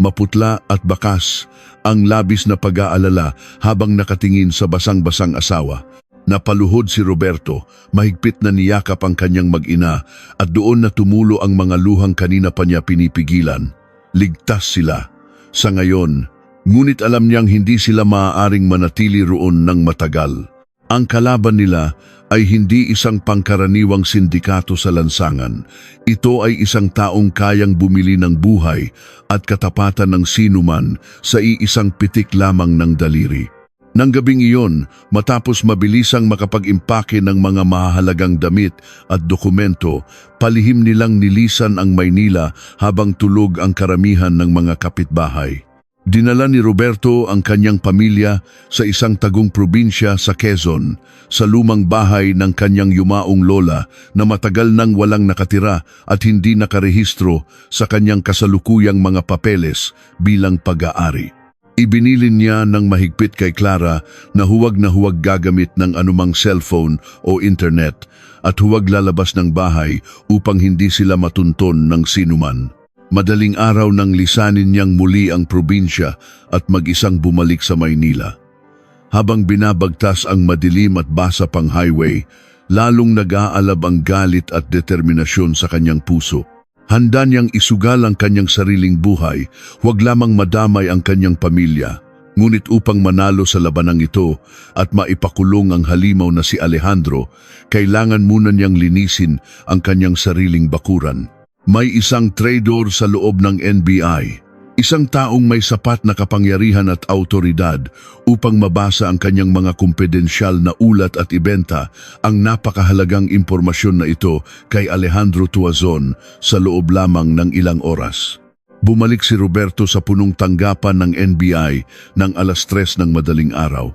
maputla at bakas, ang labis na pag-aalala habang nakatingin sa basang-basang asawa. Napaluhod si Roberto, mahigpit na niyakap ang kanyang mag-ina at doon na tumulo ang mga luhang kanina pa niya pinipigilan. Ligtas sila. Sa ngayon, ngunit alam niyang hindi sila maaaring manatili roon ng matagal. Ang kalaban nila ay hindi isang pangkaraniwang sindikato sa lansangan. Ito ay isang taong kayang bumili ng buhay at katapatan ng sinuman sa iisang pitik lamang ng daliri. Nang gabing iyon, matapos mabilisang makapag-impake ng mga mahalagang damit at dokumento, palihim nilang nilisan ang Maynila habang tulog ang karamihan ng mga kapitbahay. Dinala ni Roberto ang kanyang pamilya sa isang tagong probinsya sa Quezon, sa lumang bahay ng kanyang yumaong lola na matagal nang walang nakatira at hindi nakarehistro sa kanyang kasalukuyang mga papeles bilang pag-aari. Ibinilin niya ng mahigpit kay Clara na huwag gagamit ng anumang cellphone o internet at huwag lalabas ng bahay upang hindi sila matunton ng sinuman. Madaling araw nang lisanin niyang muli ang probinsya at mag-isang bumalik sa Maynila. Habang binabagtas ang madilim at basa pang highway, lalong nag-aalab ang galit at determinasyon sa kanyang puso. Handa niyang isugal ang kanyang sariling buhay, huwag lamang madamay ang kanyang pamilya. Ngunit upang manalo sa labanang ito at maipakulong ang halimaw na si Alejandro, kailangan muna niyang linisin ang kanyang sariling bakuran. May isang traidor sa loob ng NBI. Isang taong may sapat na kapangyarihan at autoridad upang mabasa ang kanyang mga kumpidensyal na ulat at ibenta ang napakahalagang impormasyon na ito kay Alejandro Tuazon sa loob lamang ng ilang oras. Bumalik si Roberto sa punong tanggapan ng NBI ng 3:00 ng madaling araw.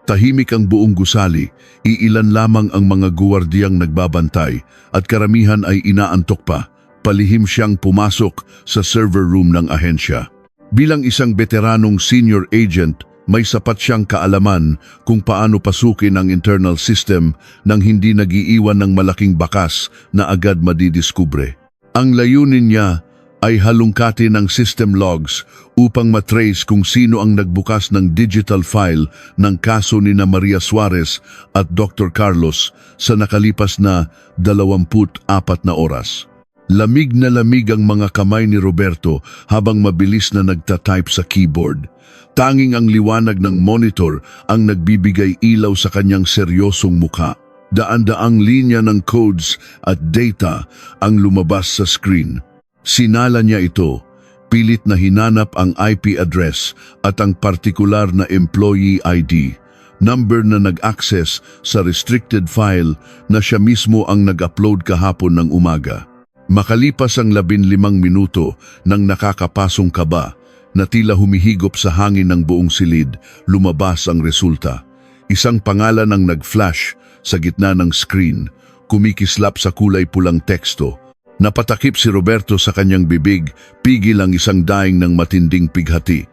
Tahimik ang buong gusali, iilan lamang ang mga guwardiyang nagbabantay at karamihan ay inaantok pa. Palihim siyang pumasok sa server room ng ahensya. Bilang isang veteranong senior agent, may sapat siyang kaalaman kung paano pasukin ang internal system nang hindi nagiiwan ng malaking bakas na agad madidiskubre. Ang layunin niya ay halungkatin ang system logs upang matrace kung sino ang nagbukas ng digital file ng kaso ni Maria Suarez at Dr. Carlos sa nakalipas na 24 na oras. Lamig na lamig ang mga kamay ni Roberto habang mabilis na nagtatype sa keyboard. Tanging ang liwanag ng monitor ang nagbibigay ilaw sa kanyang seryosong mukha. Daan-daang linya ng codes at data ang lumabas sa screen. Sinala niya ito, pilit na hinanap ang IP address at ang partikular na employee ID. number na nag-access sa restricted file na siya mismo ang nag-upload kahapon ng umaga. Makalipas ang 15 minuto nang nakakapasong kaba na tila humihigop sa hangin ng buong silid, lumabas ang resulta. Isang pangalan ang nag-flash sa gitna ng screen, kumikislap sa kulay pulang teksto. Napatakip si Roberto sa kanyang bibig, pigil ang isang daing ng matinding pighati.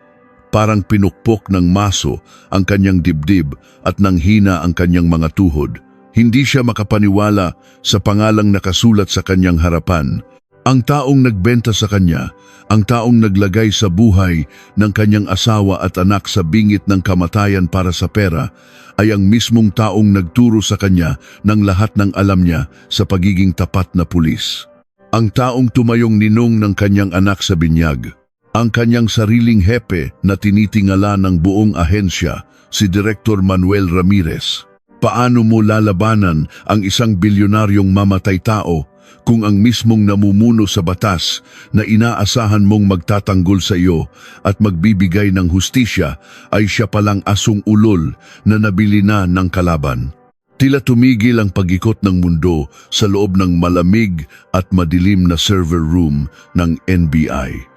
Parang pinukpok ng maso ang kanyang dibdib at nanghina ang kanyang mga tuhod. Hindi siya makapaniwala sa pangalang nakasulat sa kanyang harapan. Ang taong nagbenta sa kanya, ang taong naglagay sa buhay ng kanyang asawa at anak sa bingit ng kamatayan para sa pera, ay ang mismong taong nagturo sa kanya ng lahat ng alam niya sa pagiging tapat na pulis. Ang taong tumayong ninong ng kanyang anak sa binyag. Ang kanyang sariling hepe na tinitingala ng buong ahensya, si Director Manuel Ramirez. Paano mo lalabanan ang isang bilyonaryong mamatay tao kung ang mismong namumuno sa batas na inaasahan mong magtatanggol sa iyo at magbibigay ng hustisya ay siya palang asong ulol na nabili na ng kalaban? Tila tumigil ang pag-ikot ng mundo sa loob ng malamig at madilim na server room ng NBI.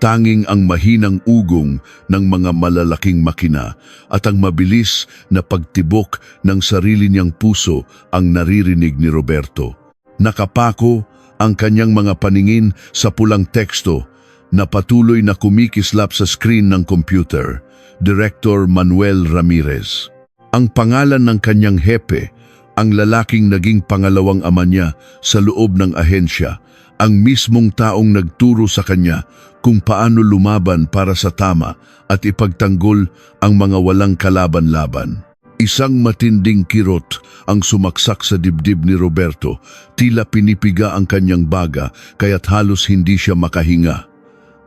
Tanging ang mahinang ugong ng mga malalaking makina at ang mabilis na pagtibok ng sarili niyang puso ang naririnig ni Roberto. Nakapako ang kanyang mga paningin sa pulang teksto na patuloy na kumikislap sa screen ng computer, Director Manuel Ramirez. Ang pangalan ng kanyang hepe, ang lalaking naging pangalawang ama niya sa loob ng ahensya, ang mismong taong nagturo sa kanya kung paano lumaban para sa tama at ipagtanggol ang mga walang kalaban-laban. Isang matinding kirot ang sumaksak sa dibdib ni Roberto, tila pinipiga ang kanyang baga kaya't halos hindi siya makahinga.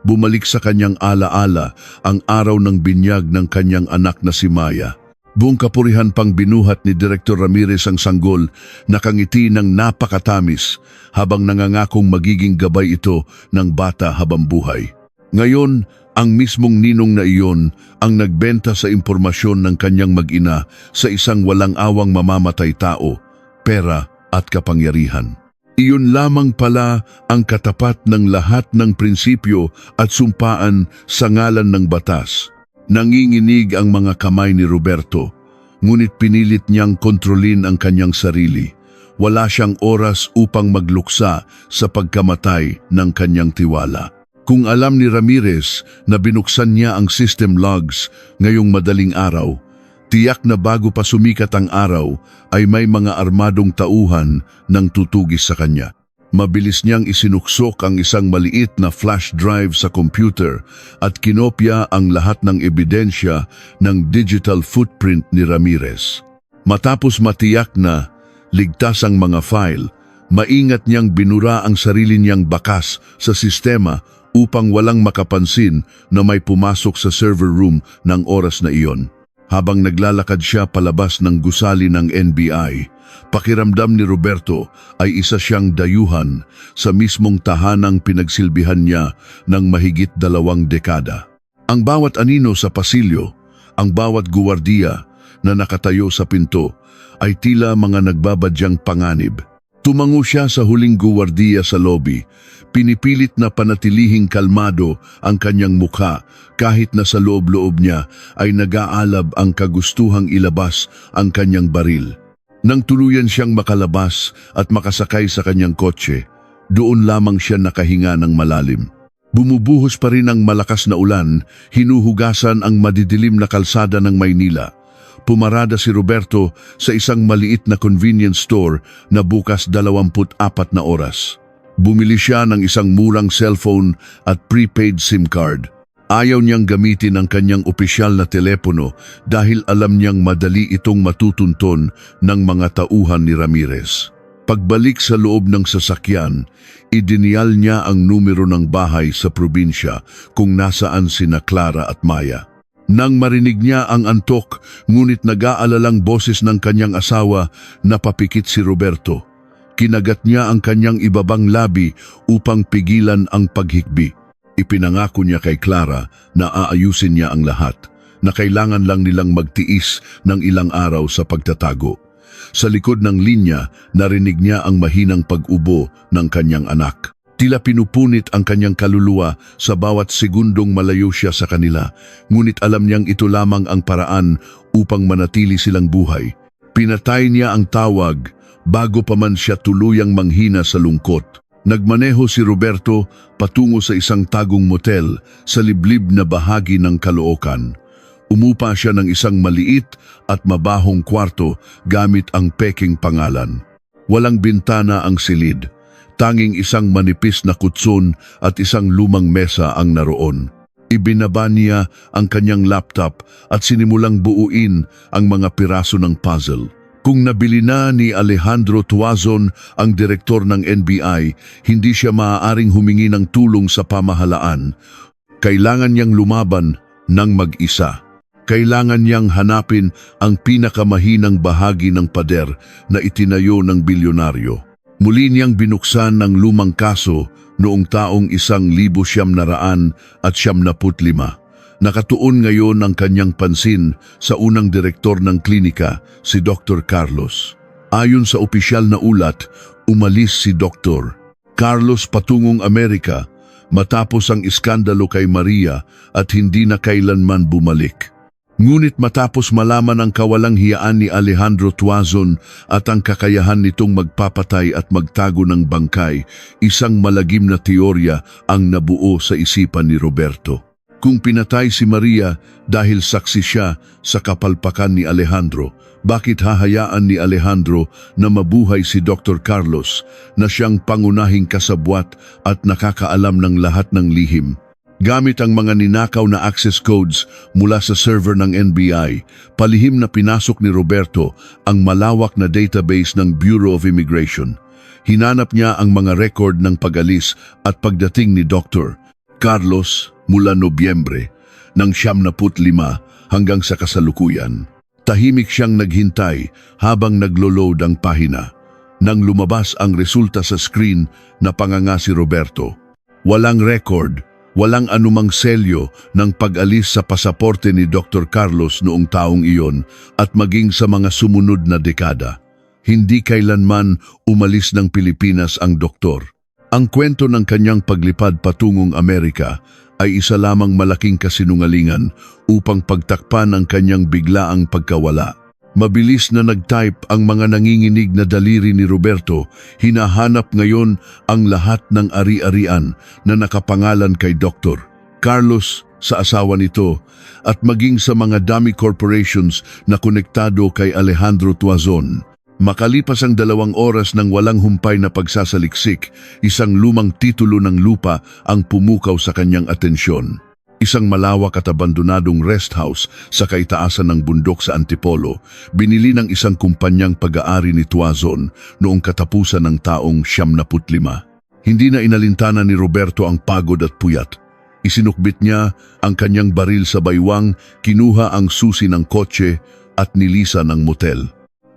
Bumalik sa kanyang alaala ang araw ng binyag ng kanyang anak na si Maya. Buong kapurihan pang binuhat ni Director Ramirez ang sanggol, nakangiti ng napakatamis habang nangangakong magiging gabay ito ng bata habang buhay. Ngayon, ang mismong ninong na iyon ang nagbenta sa impormasyon ng kanyang mag-ina sa isang walang awang mamamatay tao, pera at kapangyarihan. Iyon lamang pala ang katapat ng lahat ng prinsipyo at sumpaan sa ngalan ng batas. Nanginginig ang mga kamay ni Roberto, ngunit pinilit niyang kontrolin ang kanyang sarili. Wala siyang oras upang magluksa sa pagkamatay ng kanyang tiwala. Kung alam ni Ramirez na binuksan niya ang system logs ngayong madaling araw, tiyak na bago pa sumikat ang araw ay may mga armadong tauhan nang tutugis sa kanya. Mabilis niyang isinuksok ang isang maliit na flash drive sa computer at kinopya ang lahat ng ebidensya ng digital footprint ni Ramirez. Matapos matiyak na ligtas ang mga file, maingat niyang binura ang sarili niyang bakas sa sistema upang walang makapansin na may pumasok sa server room ng oras na iyon. Habang naglalakad siya palabas ng gusali ng NBI, pakiramdam ni Roberto ay isa siyang dayuhan sa mismong tahanang pinagsilbihan niya ng mahigit 2 dekada. Ang bawat anino sa pasilyo, ang bawat guwardiya na nakatayo sa pinto ay tila mga nagbabadyang panganib. Tumango siya sa huling guwardiya sa lobby, pinipilit na panatilihing kalmado ang kanyang mukha kahit na sa loob-loob niya ay nag-aalab ang kagustuhang ilabas ang kanyang baril. Nang tuluyan siyang makalabas at makasakay sa kanyang kotse, doon lamang siya nakahinga ng malalim. Bumubuhos pa rin ang malakas na ulan, hinuhugasan ang madidilim na kalsada ng Maynila. Pumarada si Roberto sa isang maliit na convenience store na bukas 24 na oras. Bumili siya ng isang murang cellphone at prepaid SIM card. Ayaw niyang gamitin ang kanyang opisyal na telepono dahil alam niyang madali itong matutunton ng mga tauhan ni Ramirez. Pagbalik sa loob ng sasakyan, idiniyal niya ang numero ng bahay sa probinsya kung nasaan sina Clara at Maya. Nang marinig niya ang antok, ngunit nag-aalalang boses ng kanyang asawa, napapikit si Roberto. Kinagat niya ang kanyang ibabang labi upang pigilan ang paghikbi. Ipinangako niya kay Clara na aayusin niya ang lahat. na kailangan lang nilang magtiis ng ilang araw sa pagtatago. Sa likod ng linya, narinig niya ang mahinang pag-ubo ng kanyang anak. Tila pinupunit ang kanyang kaluluwa sa bawat segundong malayo siya sa kanila, ngunit alam niyang ito lamang ang paraan upang manatili silang buhay. Pinatay niya ang tawag bago pa man siya tuluyang manghina sa lungkot. Nagmaneho si Roberto patungo sa isang tagong motel sa liblib na bahagi ng Caloocan. Umupa siya ng isang maliit at mabahong kwarto gamit ang peking pangalan. Walang bintana ang silid. Tanging isang manipis na kutson at isang lumang mesa ang naroon. Ibinaba niya ang kanyang laptop at sinimulang buuin ang mga piraso ng puzzle. Kung nabili na ni Alejandro Tuazon, ang direktor ng NBI, hindi siya maaaring humingi ng tulong sa pamahalaan. Kailangan niyang lumaban ng mag-isa. Kailangan niyang hanapin ang pinakamahinang bahagi ng pader na itinayo ng bilyonaryo. Muli niyang binuksan ng lumang kaso noong taong 1975. Nakatuon ngayon ang kanyang pansin sa unang direktor ng klinika, si Dr. Carlos. Ayon sa opisyal na ulat, umalis si Dr. Carlos patungong Amerika matapos ang iskandalo kay Maria at hindi na kailanman bumalik. Ngunit matapos malaman ang kawalang hiyaan ni Alejandro Tuazon at ang kakayahan nitong magpapatay at magtago ng bangkay, isang malagim na teorya ang nabuo sa isipan ni Roberto. Kung pinatay si Maria dahil saksi siya sa kapalpakan ni Alejandro, bakit hahayaan ni Alejandro na mabuhay si Dr. Carlos na siyang pangunahing kasabwat at nakakaalam ng lahat ng lihim? Gamit ang mga ninakaw na access codes mula sa server ng NBI, palihim na pinasok ni Roberto ang malawak na database ng Bureau of Immigration. Hinanap niya ang mga record ng pag-alis at pagdating ni Dr. Carlos mula Nobyembre ng 75 hanggang sa kasalukuyan. Tahimik siyang naghintay habang naglo-load ang pahina. Nang lumabas ang resulta sa screen, napanganga si Roberto. Walang record. Walang anumang selyo ng pag-alis sa pasaporte ni Dr. Carlos noong taong iyon at maging sa mga sumunod na dekada. Hindi kailanman umalis ng Pilipinas ang doktor. Ang kwento ng kanyang paglipad patungong Amerika ay isa lamang malaking kasinungalingan upang pagtakpan ang kanyang biglaang pagkawala. Mabilis na nag-type ang mga nanginginig na daliri ni Roberto, hinahanap ngayon ang lahat ng ari-arian na nakapangalan kay Dr. Carlos sa asawa nito at maging sa mga dummy corporations na konektado kay Alejandro Tuazon. Makalipas ang 2 oras ng walang humpay na pagsasaliksik, isang lumang titulo ng lupa ang pumukaw sa kanyang atensyon. Isang malawak at abandonadong rest house sa kaitaasan ng bundok sa Antipolo, binili ng isang kumpanyang pag-aari ni Tuazon noong katapusan ng taong 75. Hindi na inalintana ni Roberto ang pagod at puyat. Isinukbit niya ang kanyang baril sa baywang, kinuha ang susi ng kotse at nilisan ang motel.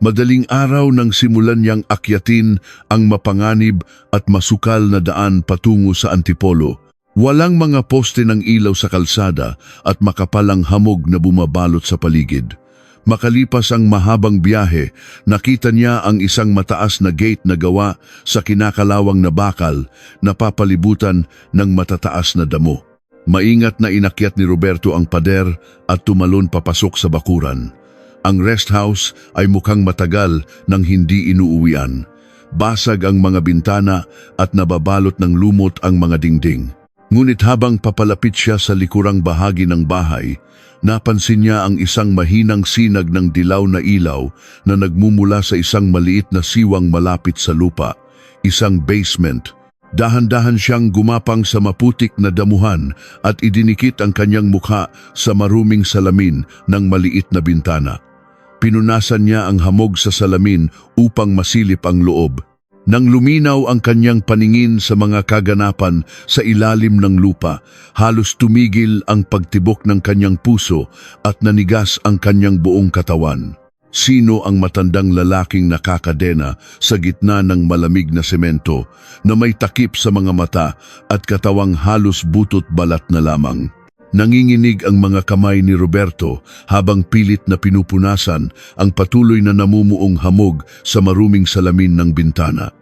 Madaling araw nang simulan niyang akyatin ang mapanganib at masukal na daan patungo sa Antipolo. Walang mga poste ng ilaw sa kalsada at makapalang hamog na bumabalot sa paligid. Makalipas ang mahabang biyahe, nakita niya ang isang mataas na gate na gawa sa kinakalawang na bakal na papalibutan ng matataas na damo. Maingat na inakyat ni Roberto ang pader at tumalon papasok sa bakuran. Ang rest house ay mukhang matagal nang hindi inuuwian. Basag ang mga bintana at nababalot ng lumot ang mga dingding. Ngunit habang papalapit siya sa likurang bahagi ng bahay, napansin niya ang isang mahinang sinag ng dilaw na ilaw na nagmumula sa isang maliit na siwang malapit sa lupa, isang basement. Dahan-dahan siyang gumapang sa maputik na damuhan at idinikit ang kanyang mukha sa maruming salamin ng maliit na bintana. Pinunasan niya ang hamog sa salamin upang masilip ang loob. Nang luminaw ang kanyang paningin sa mga kaganapan sa ilalim ng lupa, halos tumigil ang pagtibok ng kanyang puso at nanigas ang kanyang buong katawan. Sino ang matandang lalaking nakakadena sa gitna ng malamig na semento na may takip sa mga mata at katawang halos butot balat na lamang? Nanginginig ang mga kamay ni Roberto habang pilit na pinupunasan ang patuloy na namumuong hamog sa maruming salamin ng bintana.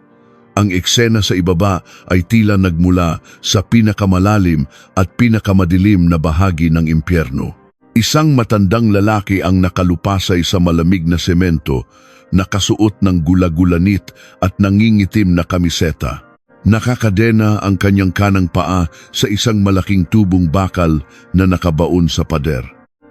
Ang eksena sa ibaba ay tila nagmula sa pinakamalalim at pinakamadilim na bahagi ng impyerno. Isang matandang lalaki ang nakalupasay sa malamig na semento, nakasuot ng gula-gulanit at nangingitim na kamiseta. Nakakadena ang kanyang kanang paa sa isang malaking tubong bakal na nakabaon sa pader.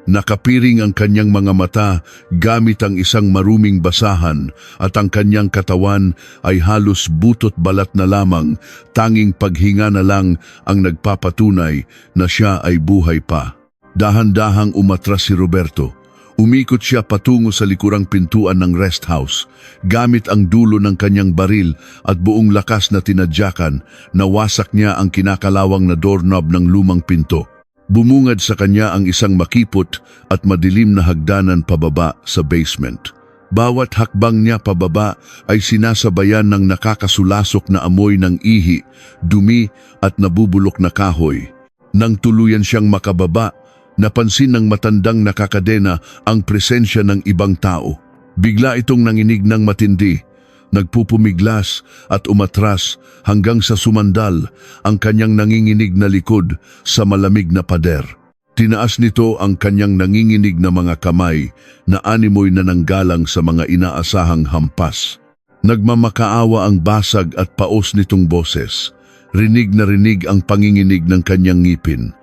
Nakapiring ang kanyang mga mata gamit ang isang maruming basahan at ang kanyang katawan ay halos butot balat na lamang, tanging paghinga na lang ang nagpapatunay na siya ay buhay pa. Dahan-dahang umatras si Roberto. Umikot siya patungo sa likurang pintuan ng rest house. Gamit ang dulo ng kanyang baril at buong lakas na tinadyakan, nawasak niya ang kinakalawang na doorknob ng lumang pinto. Bumungad sa kanya ang isang makipot at madilim na hagdanan pababa sa basement. Bawat hakbang niya pababa ay sinasabayan ng nakakasulasok na amoy ng ihi, dumi at nabubulok na kahoy. Nang tuluyan siyang makababa, napansin ng matandang nakakadena ang presensya ng ibang tao. Bigla itong nanginig ng matindi, nagpupumiglas at umatras hanggang sa sumandal ang kanyang nanginginig na likod sa malamig na pader. Tinaas nito ang kanyang nanginginig na mga kamay na animoy na nanggalang sa mga inaasahang hampas. Nagmamakaawa ang basag at paos nitong boses. Rinig na rinig ang panginginig ng kanyang ngipin.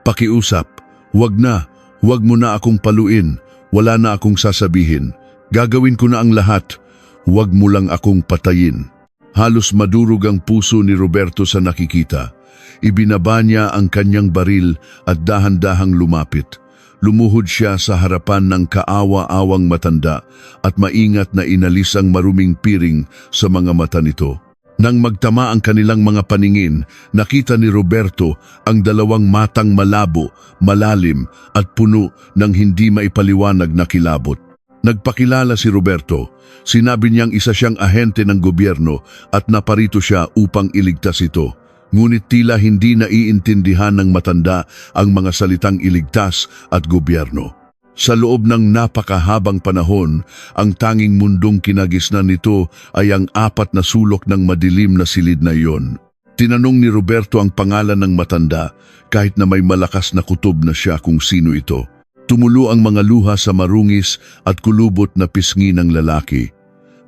"Pakiusap, wag mo na akong paluin, wala na akong sasabihin. Gagawin ko na ang lahat, wag mo lang akong patayin." Halos madurog ang puso ni Roberto sa nakikita. Ibinaba niya ang kanyang baril at dahan-dahang lumapit. Lumuhod siya sa harapan ng kaawa-awang matanda at maingat na inalis ang maruming piring sa mga mata nito. Nang magtama ang kanilang mga paningin, nakita ni Roberto ang dalawang matang malabo, malalim at puno ng hindi maipaliwanag na kilabot. Nagpakilala si Roberto. Sinabi niyang isa siyang ahente ng gobyerno at naparito siya upang iligtas ito. Ngunit tila hindi naiintindihan ng matanda ang mga salitang iligtas at gobyerno. Sa loob ng napakahabang panahon, ang tanging mundong kinagisnan nito ay ang 4 na sulok ng madilim na silid na iyon. Tinanong ni Roberto ang pangalan ng matanda kahit na may malakas na kutob na siya kung sino ito. Tumulo ang mga luha sa marungis at kulubot na pisngi ng lalaki.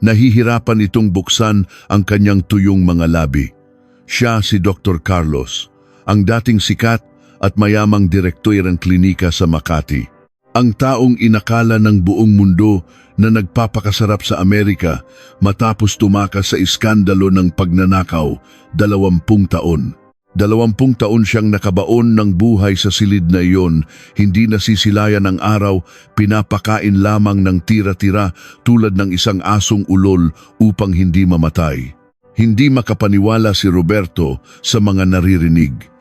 Nahihirapan itong buksan ang kanyang tuyong mga labi. Siya si Dr. Carlos, ang dating sikat at mayamang direktor ng klinika sa Makati. Ang taong inakala ng buong mundo na nagpapakasarap sa Amerika matapos tumakas sa iskandalo ng pagnanakaw, 20 taon. 20 taon siyang nakabaon ng buhay sa silid na iyon, hindi nasisilayan ng araw, pinapakain lamang ng tira-tira tulad ng isang asong ulol upang hindi mamatay. Hindi makapaniwala si Roberto sa mga naririnig.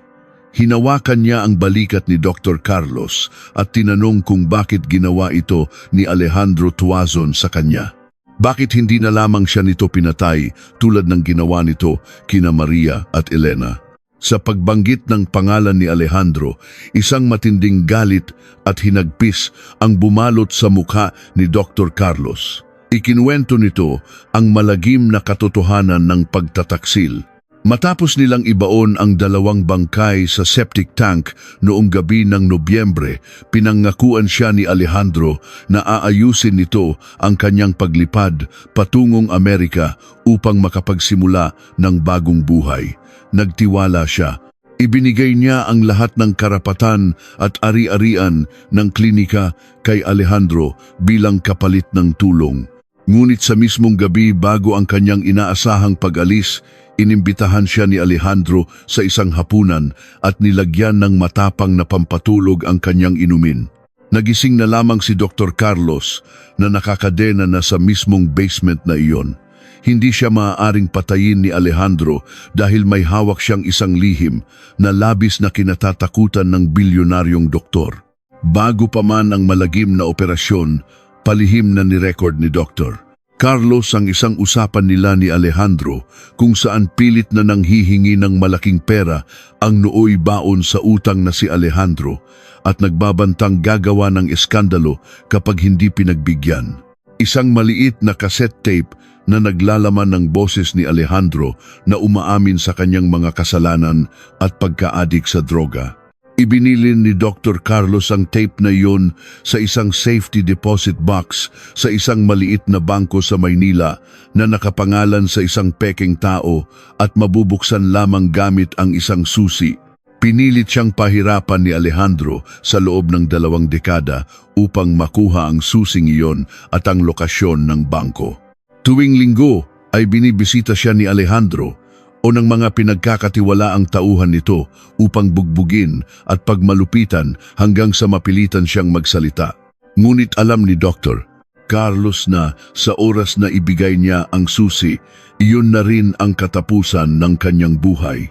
Hinawakan niya ang balikat ni Dr. Carlos at tinanong kung bakit ginawa ito ni Alejandro Tuazon sa kanya. Bakit hindi na lamang siya nito pinatay tulad ng ginawa nito kina Maria at Elena? Sa pagbanggit ng pangalan ni Alejandro, isang matinding galit at hinagpis ang bumalot sa mukha ni Dr. Carlos. Ikinuwento nito ang malagim na katotohanan ng pagtataksil. Matapos nilang ibaon ang 2 bangkay sa septic tank noong gabi ng Nobyembre, pinangakuan siya ni Alejandro na aayusin nito ang kanyang paglipad patungong Amerika upang makapagsimula ng bagong buhay. Nagtiwala siya. Ibinigay niya ang lahat ng karapatan at ari-arian ng klinika kay Alejandro bilang kapalit ng tulong. Ngunit sa mismong gabi bago ang kanyang inaasahang pag-alis, inimbitahan siya ni Alejandro sa isang hapunan at nilagyan ng matapang na pampatulog ang kanyang inumin. Nagising na lamang si Dr. Carlos na nakakadena na sa mismong basement na iyon. Hindi siya maaaring patayin ni Alejandro dahil may hawak siyang isang lihim na labis na kinatatakutan ng bilyonaryong doktor. Bago pa man ang malagim na operasyon, palihim na ni-record ni Dr. Carlos ang isang usapan nila ni Alejandro kung saan pilit na nanghihingi ng malaking pera ang nooy baon sa utang na si Alejandro at nagbabantang gagawa ng eskandalo kapag hindi pinagbigyan. Isang maliit na cassette tape na naglalaman ng boses ni Alejandro na umaamin sa kanyang mga kasalanan at pagka-adik sa droga. Ibinilin ni Dr. Carlos ang tape na iyon sa isang safety deposit box sa isang maliit na bangko sa Maynila na nakapangalan sa isang peking tao at mabubuksan lamang gamit ang isang susi. Pinilit siyang pahirapan ni Alejandro sa loob ng 2 dekada upang makuha ang susing iyon at ang lokasyon ng bangko. Tuwing linggo ay binibisita siya ni Alejandro o ng mga pinagkakatiwalaang tauhan nito upang bugbugin at pagmalupitan hanggang sa mapilitan siyang magsalita. Ngunit alam ni Dr. Carlos na sa oras na ibigay niya ang susi, iyon na rin ang katapusan ng kanyang buhay.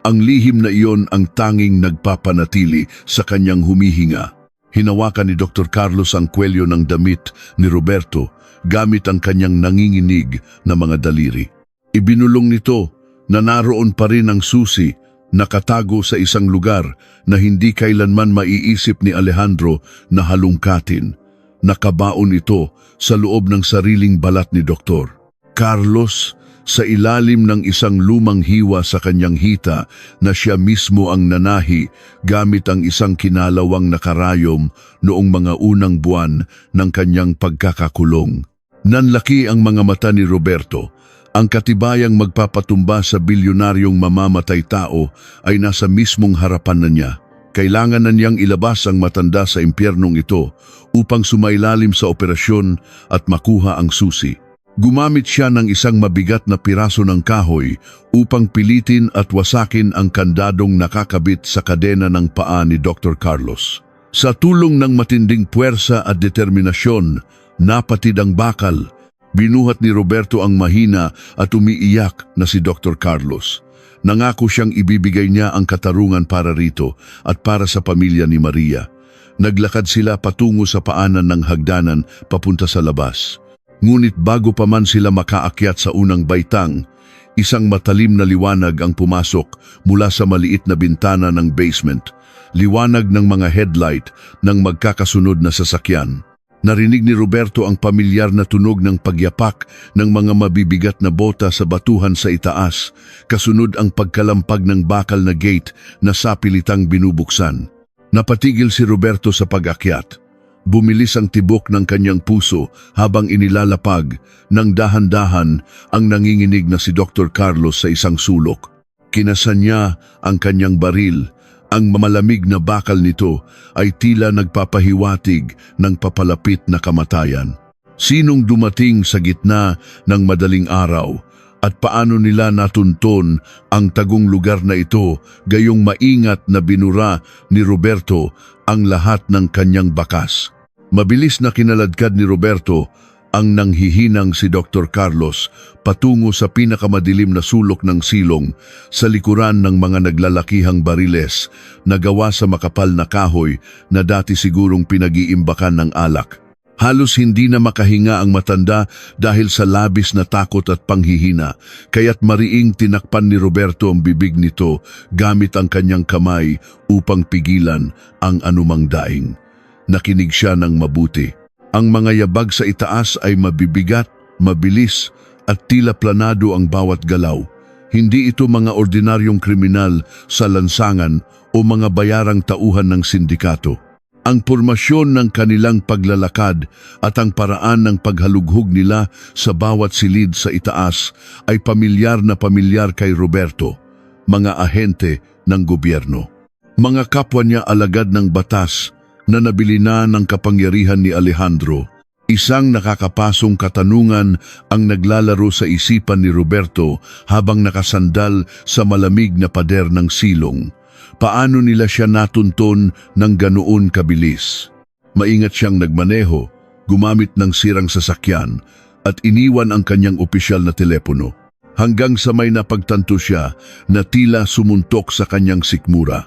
Ang lihim na iyon ang tanging nagpapanatili sa kanyang humihinga. Hinawakan ni Dr. Carlos ang kwelyo ng damit ni Roberto gamit ang kanyang nanginginig na mga daliri. Ibinulong nito na naroon pa rin ang susi, nakatago sa isang lugar na hindi kailanman maiisip ni Alejandro na halungkatin. Nakabaon ito sa loob ng sariling balat ni Dr. Carlos sa ilalim ng isang lumang hiwa sa kanyang hita na siya mismo ang nanahi gamit ang isang kinalawang nakarayom noong mga unang buwan ng kanyang pagkakakulong. Nanlaki ang mga mata ni Roberto. Ang katibayang magpapatumba sa bilyonaryong mamamatay tao ay nasa mismong harapan na niya. Kailangan na niyang ilabas ang matanda sa impyernong ito upang sumailalim sa operasyon at makuha ang susi. Gumamit siya ng isang mabigat na piraso ng kahoy upang pilitin at wasakin ang kandadong nakakabit sa kadena ng paa ni Dr. Carlos. Sa tulong ng matinding puwersa at determinasyon, napatid ang bakal. Binuhat ni Roberto ang mahina at umiiyak na si Dr. Carlos. Nangako siyang ibibigay niya ang katarungan para rito at para sa pamilya ni Maria. Naglakad sila patungo sa paanan ng hagdanan papunta sa labas. Ngunit bago pa man sila makaakyat sa unang baitang, isang matalim na liwanag ang pumasok mula sa maliit na bintana ng basement. Liwanag ng mga headlight ng magkakasunod na sasakyan. Narinig ni Roberto ang pamilyar na tunog ng pagyapak ng mga mabibigat na bota sa batuhan sa itaas, kasunod ang pagkalampag ng bakal na gate na sapilitang binubuksan. Napatigil si Roberto sa pag-akyat. Bumilis ang tibok ng kanyang puso habang inilalapag ng dahan-dahan ang nanginginig na si Dr. Carlos sa isang sulok. Kinasan niya ang kanyang baril. Ang mamalamig na bakal nito ay tila nagpapahiwatig ng papalapit na kamatayan. Sinong dumating sa gitna ng madaling araw at paano nila natunton ang tagong lugar na ito gayong maingat na binura ni Roberto ang lahat ng kanyang bakas. Mabilis na kinaladkad ni Roberto ang nanghihinang si Dr. Carlos patungo sa pinakamadilim na sulok ng silong sa likuran ng mga naglalakihang bariles na gawa sa makapal na kahoy na dati sigurong pinag-iimbakan ng alak. Halos hindi na makahinga ang matanda dahil sa labis na takot at panghihina, kaya't mariing tinakpan ni Roberto ang bibig nito gamit ang kanyang kamay upang pigilan ang anumang daing. Nakinig siya ng mabuti. Ang mga yabag sa itaas ay mabibigat, mabilis at tila planado ang bawat galaw. Hindi ito mga ordinaryong kriminal sa lansangan o mga bayarang tauhan ng sindikato. Ang pormasyon ng kanilang paglalakad at ang paraan ng paghalughog nila sa bawat silid sa itaas ay pamilyar na pamilyar kay Roberto, mga ahente ng gobyerno. Mga kapwa niya alagad ng batas na nabili na ng kapangyarihan ni Alejandro. Isang nakakapasong katanungan ang naglalaro sa isipan ni Roberto habang nakasandal sa malamig na pader ng silong. Paano nila siya natunton ng ganoon kabilis? Maingat siyang nagmaneho, gumamit ng sirang sasakyan at iniwan ang kanyang opisyal na telepono. Hanggang sa may napagtanto siya na tila sumuntok sa kanyang sikmura.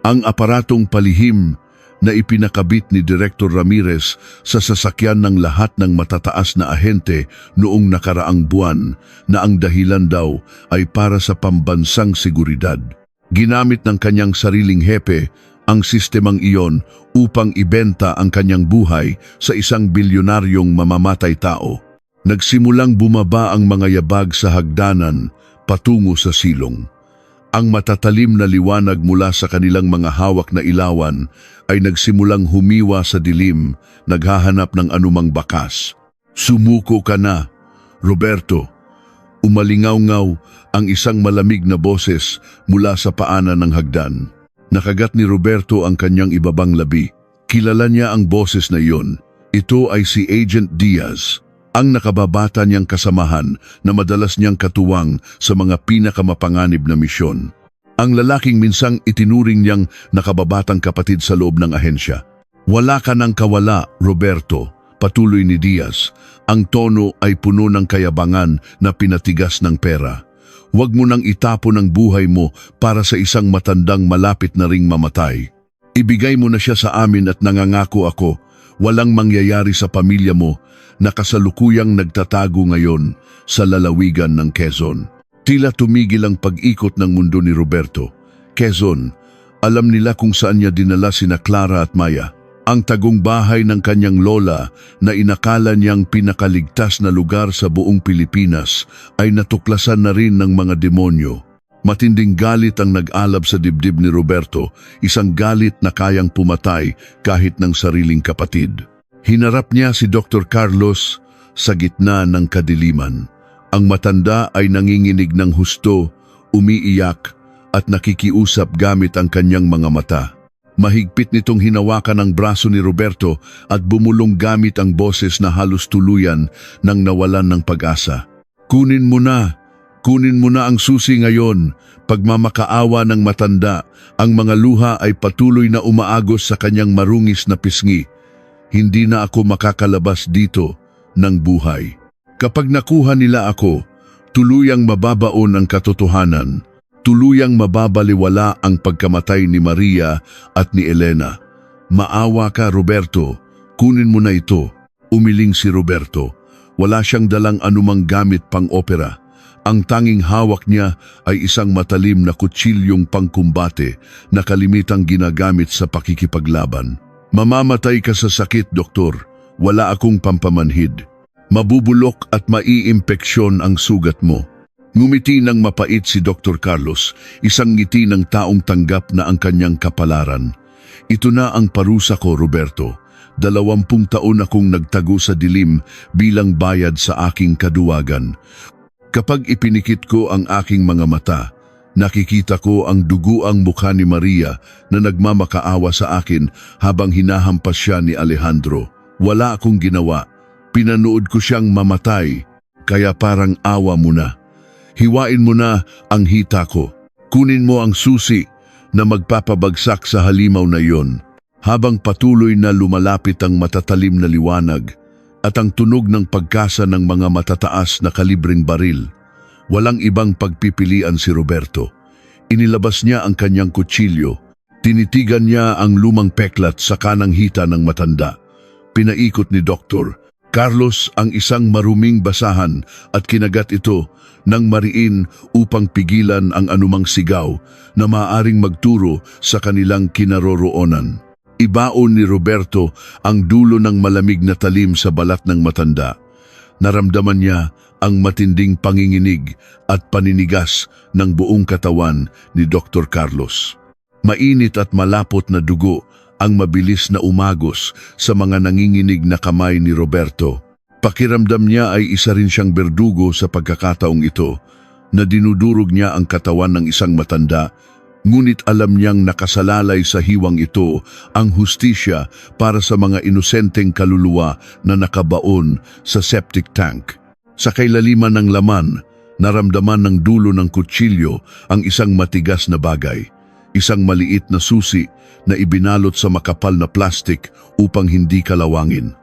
Ang aparatong palihim na ipinakabit ni Director Ramirez sa sasakyan ng lahat ng matataas na ahente noong nakaraang buwan na ang dahilan daw ay para sa pambansang seguridad. Ginamit ng kanyang sariling hepe ang sistemang iyon upang ibenta ang kanyang buhay sa isang bilyonaryong mamamatay tao. Nagsimulang bumaba ang mga yabag sa hagdanan patungo sa silong. Ang matatalim na liwanag mula sa kanilang mga hawak na ilawan ay nagsimulang humiwa sa dilim, naghahanap ng anumang bakas. Sumuko ka na, Roberto. Umalingaw-ngaw ang isang malamig na boses mula sa paanan ng hagdan. Nakagat ni Roberto ang kanyang ibabang labi. Kilala niya ang boses na iyon. Ito ay si Agent Diaz, ang nakababata niyang kasamahan na madalas niyang katuwang sa mga pinakamapanganib na misyon. Ang lalaking minsang itinuring niyang nakababatang kapatid sa loob ng ahensya. Wala ka ng kawala, Roberto, patuloy ni Diaz. Ang tono ay puno ng kayabangan na pinatigas ng pera. Huwag mo nang itapon ang buhay mo para sa isang matandang malapit na ring mamatay. Ibigay mo na siya sa amin at nangangako ako, walang mangyayari sa pamilya mo na kasalukuyang nagtatago ngayon sa lalawigan ng Quezon. Tila tumigil ang pag-ikot ng mundo ni Roberto. Quezon, alam nila kung saan niya dinala sina Clara at Maya. Ang tagong bahay ng kanyang lola na inakala niyang pinakaligtas na lugar sa buong Pilipinas ay natuklasan na rin ng mga demonyo. Matinding galit ang nag-alab sa dibdib ni Roberto, isang galit na kayang pumatay kahit ng sariling kapatid. Hinarap niya si Dr. Carlos sa gitna ng kadiliman. Ang matanda ay nanginginig ng husto, umiiyak at nakikiusap gamit ang kanyang mga mata. Mahigpit nitong hinawakan ang braso ni Roberto at bumulong gamit ang boses na halos tuluyan nang nawalan ng pag-asa. Kunin mo na ang susi ngayon. Pagmamakaawa ng matanda, ang mga luha ay patuloy na umaagos sa kanyang marungis na pisngi. Hindi na ako makakalabas dito ng buhay. Kapag nakuha nila ako, tuluyang mababaon ang katotohanan. Tuluyang mababaliwala ang pagkamatay ni Maria at ni Elena. Maawa ka, Roberto. Kunin mo na ito. Umiling si Roberto. Wala siyang dalang anumang gamit pang opera. Ang tanging hawak niya ay isang matalim na kutsilyong pangkumbate na kalimitang ginagamit sa pakikipaglaban. Mamamatay ka sa sakit, doktor. Wala akong pampamanhid. Mabubulok at maiimpeksyon ang sugat mo. Ngumiti ng mapait si Dr. Carlos, isang ngiti ng taong tanggap na ang kanyang kapalaran. Ito na ang parusa ko, Roberto. 20 taon akong nagtago sa dilim bilang bayad sa aking kaduwagan. Kapag ipinikit ko ang aking mga mata, nakikita ko ang duguang mukha ni Maria na nagmamakaawa sa akin habang hinahampas siya ni Alejandro. Wala akong ginawa. Pinanood ko siyang mamatay, kaya parang awa mo na. Hiwain mo na ang hita ko. Kunin mo ang susi na magpapabagsak sa halimaw na iyon. Habang patuloy na lumalapit ang matatalim na liwanag at ang tunog ng pagkasa ng mga matataas na kalibreng baril, walang ibang pagpipilian si Roberto. Inilabas niya ang kanyang kutsilyo. Tinitigan niya ang lumang peklat sa kanang hita ng matanda. Pinaikot ni Dr. Carlos ang isang maruming basahan at kinagat ito ng mariin upang pigilan ang anumang sigaw na maaaring magturo sa kanilang kinaroroonan. Ibaon ni Roberto ang dulo ng malamig na talim sa balat ng matanda. Naramdaman niya ang matinding panginginig at paninigas ng buong katawan ni Dr. Carlos. Mainit at malapot na dugo ang mabilis na umagos sa mga nanginginig na kamay ni Roberto. Pakiramdam niya ay isa rin siyang berdugo sa pagkakataong ito na dinudurog niya ang katawan ng isang matanda, ngunit alam niyang nakasalalay sa hiwang ito ang hustisya para sa mga inosenteng kaluluwa na nakabaon sa septic tank. Sa kailaliman ng laman, naramdaman ng dulo ng kutsilyo ang isang matigas na bagay, isang maliit na susi na ibinalot sa makapal na plastik upang hindi kalawangin.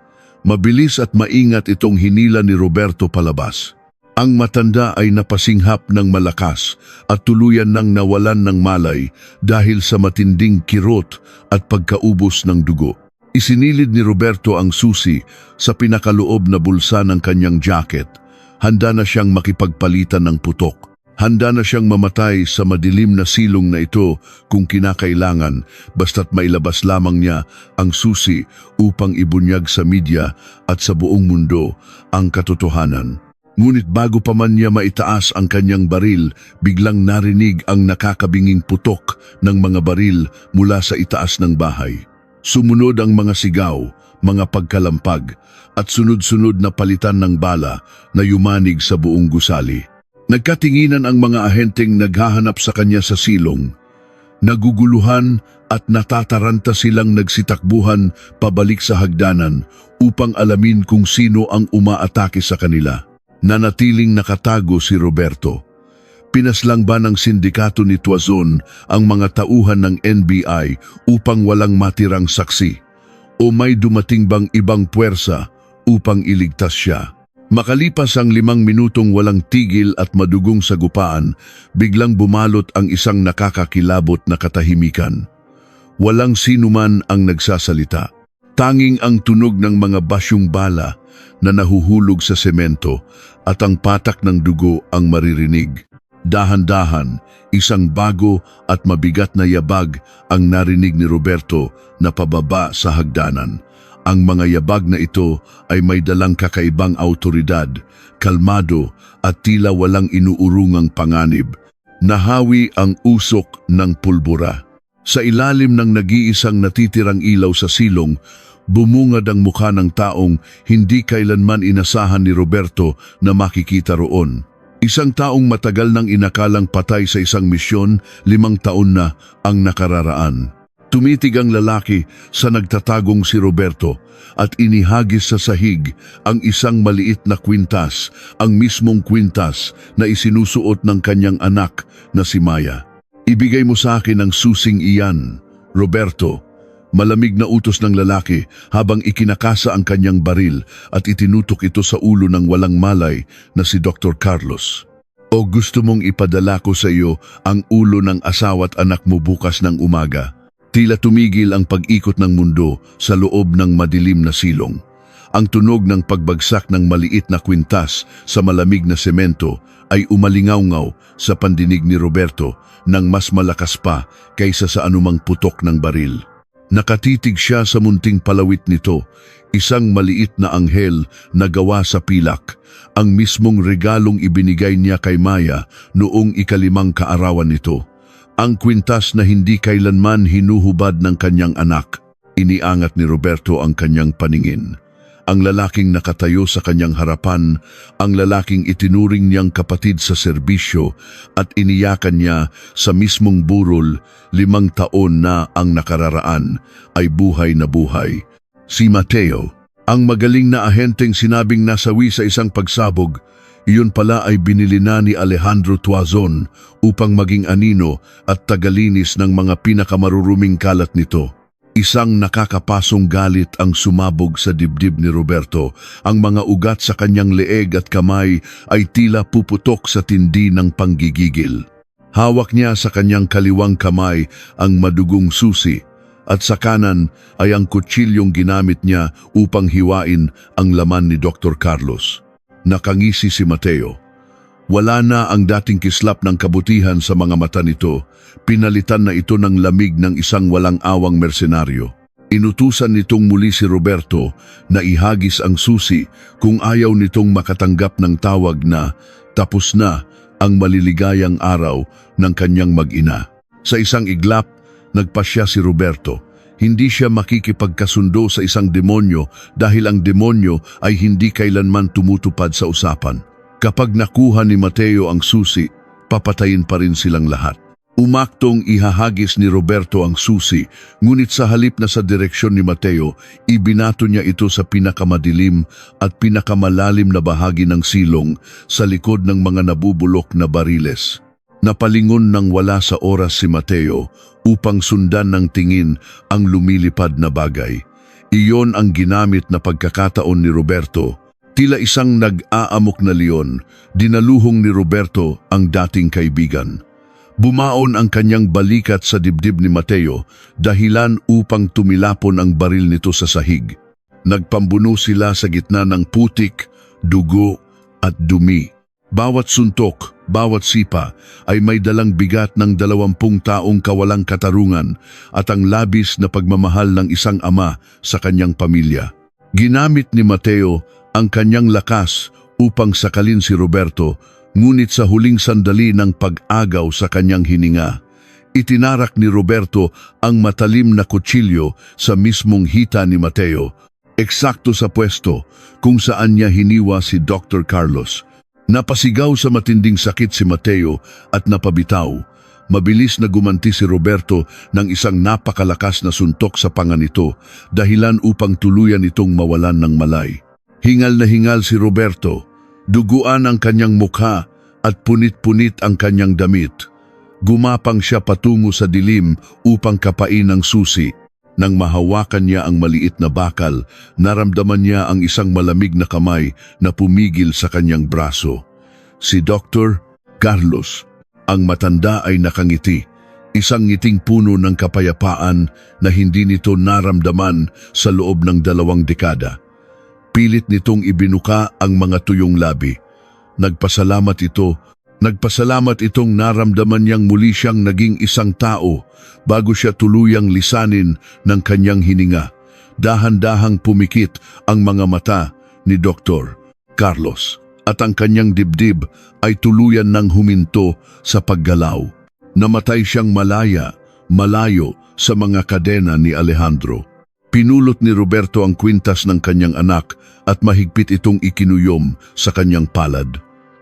Mabilis at maingat itong hinila ni Roberto palabas. Ang matanda ay napasinghap ng malakas at tuluyan nang nawalan ng malay dahil sa matinding kirot at pagkaubos ng dugo. Isinilid ni Roberto ang susi sa pinakaloob na bulsa ng kanyang jacket. Handa na siyang makipagpalitan ng putok. Handa na siyang mamatay sa madilim na silong na ito kung kinakailangan, basta't mailabas lamang niya ang susi upang ibunyag sa media at sa buong mundo ang katotohanan. Ngunit bago pa man niya maitaas ang kanyang baril, biglang narinig ang nakakabinging putok ng mga baril mula sa itaas ng bahay. Sumunod ang mga sigaw, mga pagkalampag, at sunod-sunod na palitan ng bala na yumanig sa buong gusali. Nagkatinginan ang mga ahenteng naghahanap sa kanya sa silong. Naguguluhan at natataranta silang nagsitakbuhan pabalik sa hagdanan upang alamin kung sino ang umaatake sa kanila. Nanatiling nakatago si Roberto. Pinaslang ba ng sindikato ni Tuazon ang mga tauhan ng NBI upang walang matirang saksi? O may dumating bang ibang puwersa upang iligtas siya? Makalipas ang 5 minutong walang tigil at madugong sagupaan, biglang bumalot ang isang nakakakilabot na katahimikan. Walang sinuman ang nagsasalita. Tanging ang tunog ng mga basyong bala na nahuhulog sa semento at ang patak ng dugo ang maririnig. Dahan-dahan, isang bago at mabigat na yabag ang narinig ni Roberto na pababa sa hagdanan. Ang mga yabag na ito ay may dalang kakaibang autoridad, kalmado at tila walang inuurungang panganib. Nahawi ang usok ng pulbura. Sa ilalim ng nag-iisang natitirang ilaw sa silong, bumungad ang mukha ng taong hindi kailanman inasahan ni Roberto na makikita roon. Isang taong matagal nang inakalang patay sa isang misyon, 5 taon na ang nakararaan. Tumitig ang lalaki sa nagtatagong si Roberto at inihagis sa sahig ang isang maliit na kwintas, ang mismong kwintas na isinusuot ng kanyang anak na si Maya. Ibigay mo sa akin ang susing iyan, Roberto. Malamig na utos ng lalaki habang ikinakasa ang kanyang baril at itinutok ito sa ulo ng walang malay na si Dr. Carlos. O gusto mong ipadala ko sa iyo ang ulo ng asawa't anak mo bukas ng umaga? Tila tumigil ang pag-ikot ng mundo sa loob ng madilim na silong. Ang tunog ng pagbagsak ng maliit na kwintas sa malamig na semento ay umalingaw-ngaw sa pandinig ni Roberto nang mas malakas pa kaysa sa anumang putok ng baril. Nakatitig siya sa munting palawit nito, isang maliit na anghel na gawa sa pilak, ang mismong regalong ibinigay niya kay Maya noong 5 kaarawan nito. Ang kwintas na hindi kailanman hinuhubad ng kanyang anak. Iniangat ni Roberto ang kanyang paningin. Ang lalaking nakatayo sa kanyang harapan, ang lalaking itinuring niyang kapatid sa serbisyo at iniyakan niya sa mismong burol, 5 taon na ang nakararaan, ay buhay na buhay. Si Mateo, ang magaling na ahenteng sinabing nasawi sa isang pagsabog, iyon pala ay binili na ni Alejandro Tuazon upang maging anino at tagalinis ng mga pinakamaruruming kalat nito. Isang nakakapasong galit ang sumabog sa dibdib ni Roberto. Ang mga ugat sa kanyang leeg at kamay ay tila puputok sa tindi ng panggigigil. Hawak niya sa kanyang kaliwang kamay ang madugong susi at sa kanan ay ang kutsilyong ginamit niya upang hiwain ang laman ni Dr. Carlos. Nakangisi si Mateo. Wala na ang dating kislap ng kabutihan sa mga mata nito. Pinalitan na ito ng lamig ng isang walang awang mersenaryo. Inutusan nitong muli si Roberto na ihagis ang susi kung ayaw nitong makatanggap ng tawag na tapos na ang maliligayang araw ng kanyang mag-ina. Sa isang iglap, nagpasya si Roberto. Hindi siya makikipagkasundo sa isang demonyo dahil ang demonyo ay hindi kailanman tumutupad sa usapan. Kapag nakuha ni Mateo ang susi, papatayin pa rin silang lahat. Umaktong ihahagis ni Roberto ang susi, ngunit sa halip na sa direksyon ni Mateo, ibinato niya ito sa pinakamadilim at pinakamalalim na bahagi ng silong sa likod ng mga nabubulok na bariles. Napalingon ng wala sa oras si Mateo upang sundan ng tingin ang lumilipad na bagay. Iyon ang ginamit na pagkakataon ni Roberto Tila isang nag-aamok na leon, dinaluhong ni Roberto ang dating kaibigan. Bumaon ang kanyang balikat sa dibdib ni Mateo, dahilan upang tumilapon ang baril nito sa sahig. Nagpambuno sila sa gitna ng putik, dugo at dumi. Bawat suntok, bawat sipa ay may dalang bigat ng 20 taong kawalang katarungan at ang labis na pagmamahal ng isang ama sa kanyang pamilya. Ginamit ni Mateo ang kanyang lakas upang sakalin si Roberto, ngunit sa huling sandali ng pag-agaw sa kanyang hininga, itinarak ni Roberto ang matalim na kutsilyo sa mismong hita ni Mateo, eksakto sa pwesto kung saan niya hiniwa si Dr. Carlos. Napasigaw sa matinding sakit si Mateo at napabitaw. Mabilis na gumanti si Roberto ng isang napakalakas na suntok sa panga nito, dahilan upang tuluyan itong mawalan ng malay. Hingal na hingal si Roberto, duguan ang kanyang mukha at punit-punit ang kanyang damit. Gumapang siya patungo sa dilim upang kapain ang susi. Nang mahawakan niya ang maliit na bakal, naramdaman niya ang isang malamig na kamay na pumigil sa kanyang braso. Si Dr. Carlos, ang matanda ay nakangiti, isang ngiting puno ng kapayapaan na hindi nito naramdaman sa loob ng 2 dekada. Pilit nitong ibinuka ang mga tuyong labi. Nagpasalamat itong naramdaman niyang muli siyang naging isang tao bago siya tuluyang lisanin ng kanyang hininga. Dahan-dahang pumikit ang mga mata ni Dr. Carlos at ang kanyang dibdib ay tuluyan ng huminto sa paggalaw. Namatay siyang malayo sa mga kadena ni Alejandro. Pinulot ni Roberto ang kwintas ng kanyang anak at mahigpit itong ikinuyom sa kanyang palad.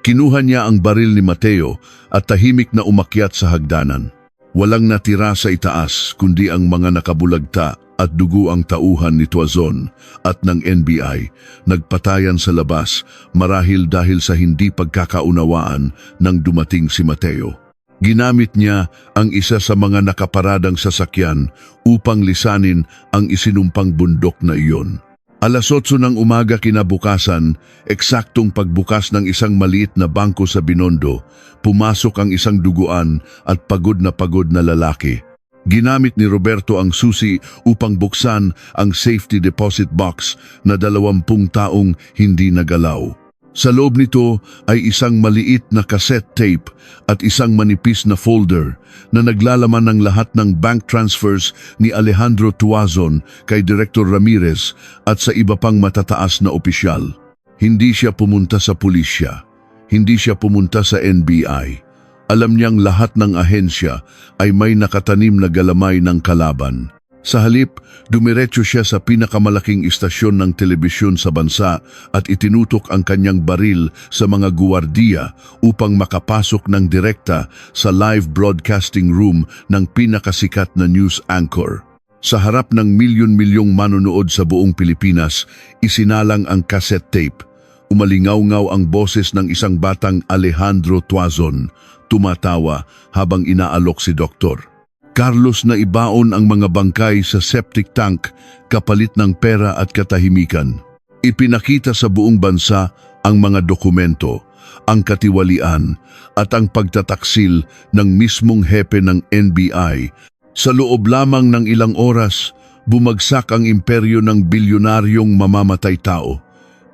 Kinuha niya ang baril ni Mateo at tahimik na umakyat sa hagdanan. Walang natira sa itaas kundi ang mga nakabulagta at dugo ang tauhan ni Tuazon at ng NBI. Nagpatayan sa labas marahil dahil sa hindi pagkakaunawaan nang dumating si Mateo. Ginamit niya ang isa sa mga nakaparadang sasakyan upang lisanin ang isinumpang bundok na iyon. 8:00 ng umaga kinabukasan, eksaktong pagbukas ng isang maliit na bangko sa Binondo, pumasok ang isang duguan at pagod na lalaki. Ginamit ni Roberto ang susi upang buksan ang safety deposit box na 20 taong hindi nagalaw. Sa loob nito ay isang maliit na cassette tape at isang manipis na folder na naglalaman ng lahat ng bank transfers ni Alejandro Tuazon kay Director Ramirez at sa iba pang matataas na opisyal. Hindi siya pumunta sa pulisya. Hindi siya pumunta sa NBI. Alam niyang lahat ng ahensya ay may nakatanim na galamay ng kalaban. Sa halip, dumiretso siya sa pinakamalaking istasyon ng telebisyon sa bansa at itinutok ang kanyang baril sa mga guwardiya upang makapasok ng direkta sa live broadcasting room ng pinakasikat na news anchor. Sa harap ng milyon-milyong manonood sa buong Pilipinas, isinalang ang cassette tape. Umalingaw-ngaw ang boses ng isang batang Alejandro Tuazon, tumatawa habang inaalok si Doktor Carlos na ibaon ang mga bangkay sa septic tank kapalit ng pera at katahimikan. Ipinakita sa buong bansa ang mga dokumento, ang katiwalian at ang pagtataksil ng mismong hepe ng NBI. Sa loob lamang ng ilang oras, bumagsak ang imperyo ng bilyonaryong mamamatay tao.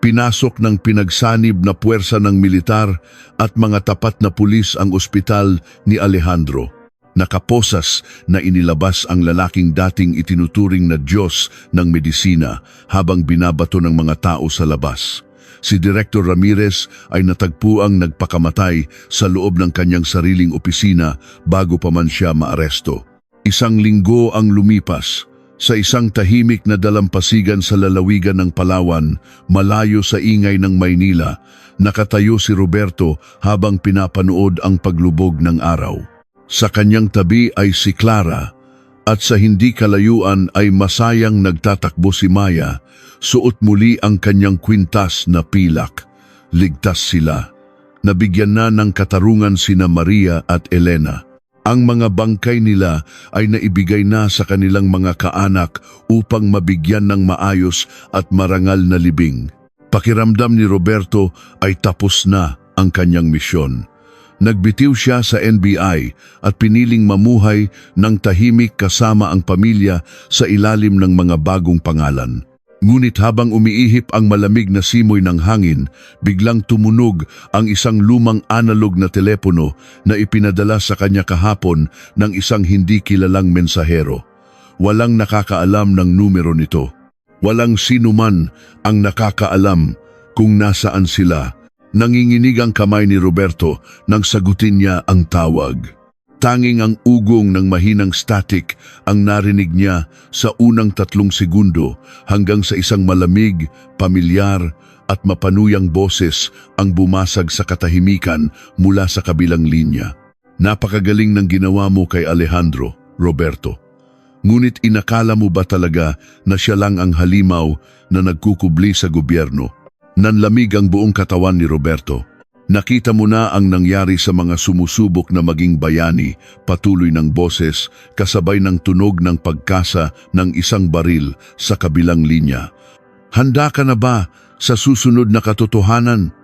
Pinasok ng pinagsanib na puwersa ng militar at mga tapat na pulis ang ospital ni Alejandro. Nakaposas na inilabas ang lalaking dating itinuturing na Diyos ng medisina habang binabato ng mga tao sa labas. Si Director Ramirez ay natagpuang nagpakamatay sa loob ng kanyang sariling opisina bago pa man siya maaresto. 1 linggo ang lumipas. Sa isang tahimik na dalampasigan sa lalawigan ng Palawan, malayo sa ingay ng Maynila, nakatayo si Roberto habang pinapanood ang paglubog ng araw. Sa kanyang tabi ay si Clara at sa hindi kalayuan ay masayang nagtatakbo si Maya, suot muli ang kanyang kwintas na pilak. Ligtas sila. Nabigyan na ng katarungan sina Maria at Elena. Ang mga bangkay nila ay naibigay na sa kanilang mga kaanak upang mabigyan ng maayos at marangal na libing. Pakiramdam ni Roberto ay tapos na ang kanyang misyon. Nagbitiw siya sa NBI at piniling mamuhay ng tahimik kasama ang pamilya sa ilalim ng mga bagong pangalan. Ngunit habang umiihip ang malamig na simoy ng hangin, biglang tumunog ang isang lumang analog na telepono na ipinadala sa kanya kahapon ng isang hindi kilalang mensahero. Walang nakakaalam ng numero nito. Walang sinuman ang nakakaalam kung nasaan sila. Nanginginig ang kamay ni Roberto nang sagutin niya ang tawag. Tanging ang ugong ng mahinang static ang narinig niya sa unang 3 segundo hanggang sa isang malamig, pamilyar at mapanuyang boses ang bumasag sa katahimikan mula sa kabilang linya. Napakagaling ng ginawa mo kay Alejandro, Roberto. Ngunit inakala mo ba talaga na siya lang ang halimaw na nagkukubli sa gobyerno? Nanlamig ang buong katawan ni Roberto. Nakita mo na ang nangyari sa mga sumusubok na maging bayani, patuloy ng boses, kasabay ng tunog ng pagkasa ng isang baril sa kabilang linya. Handa ka na ba sa susunod na katotohanan?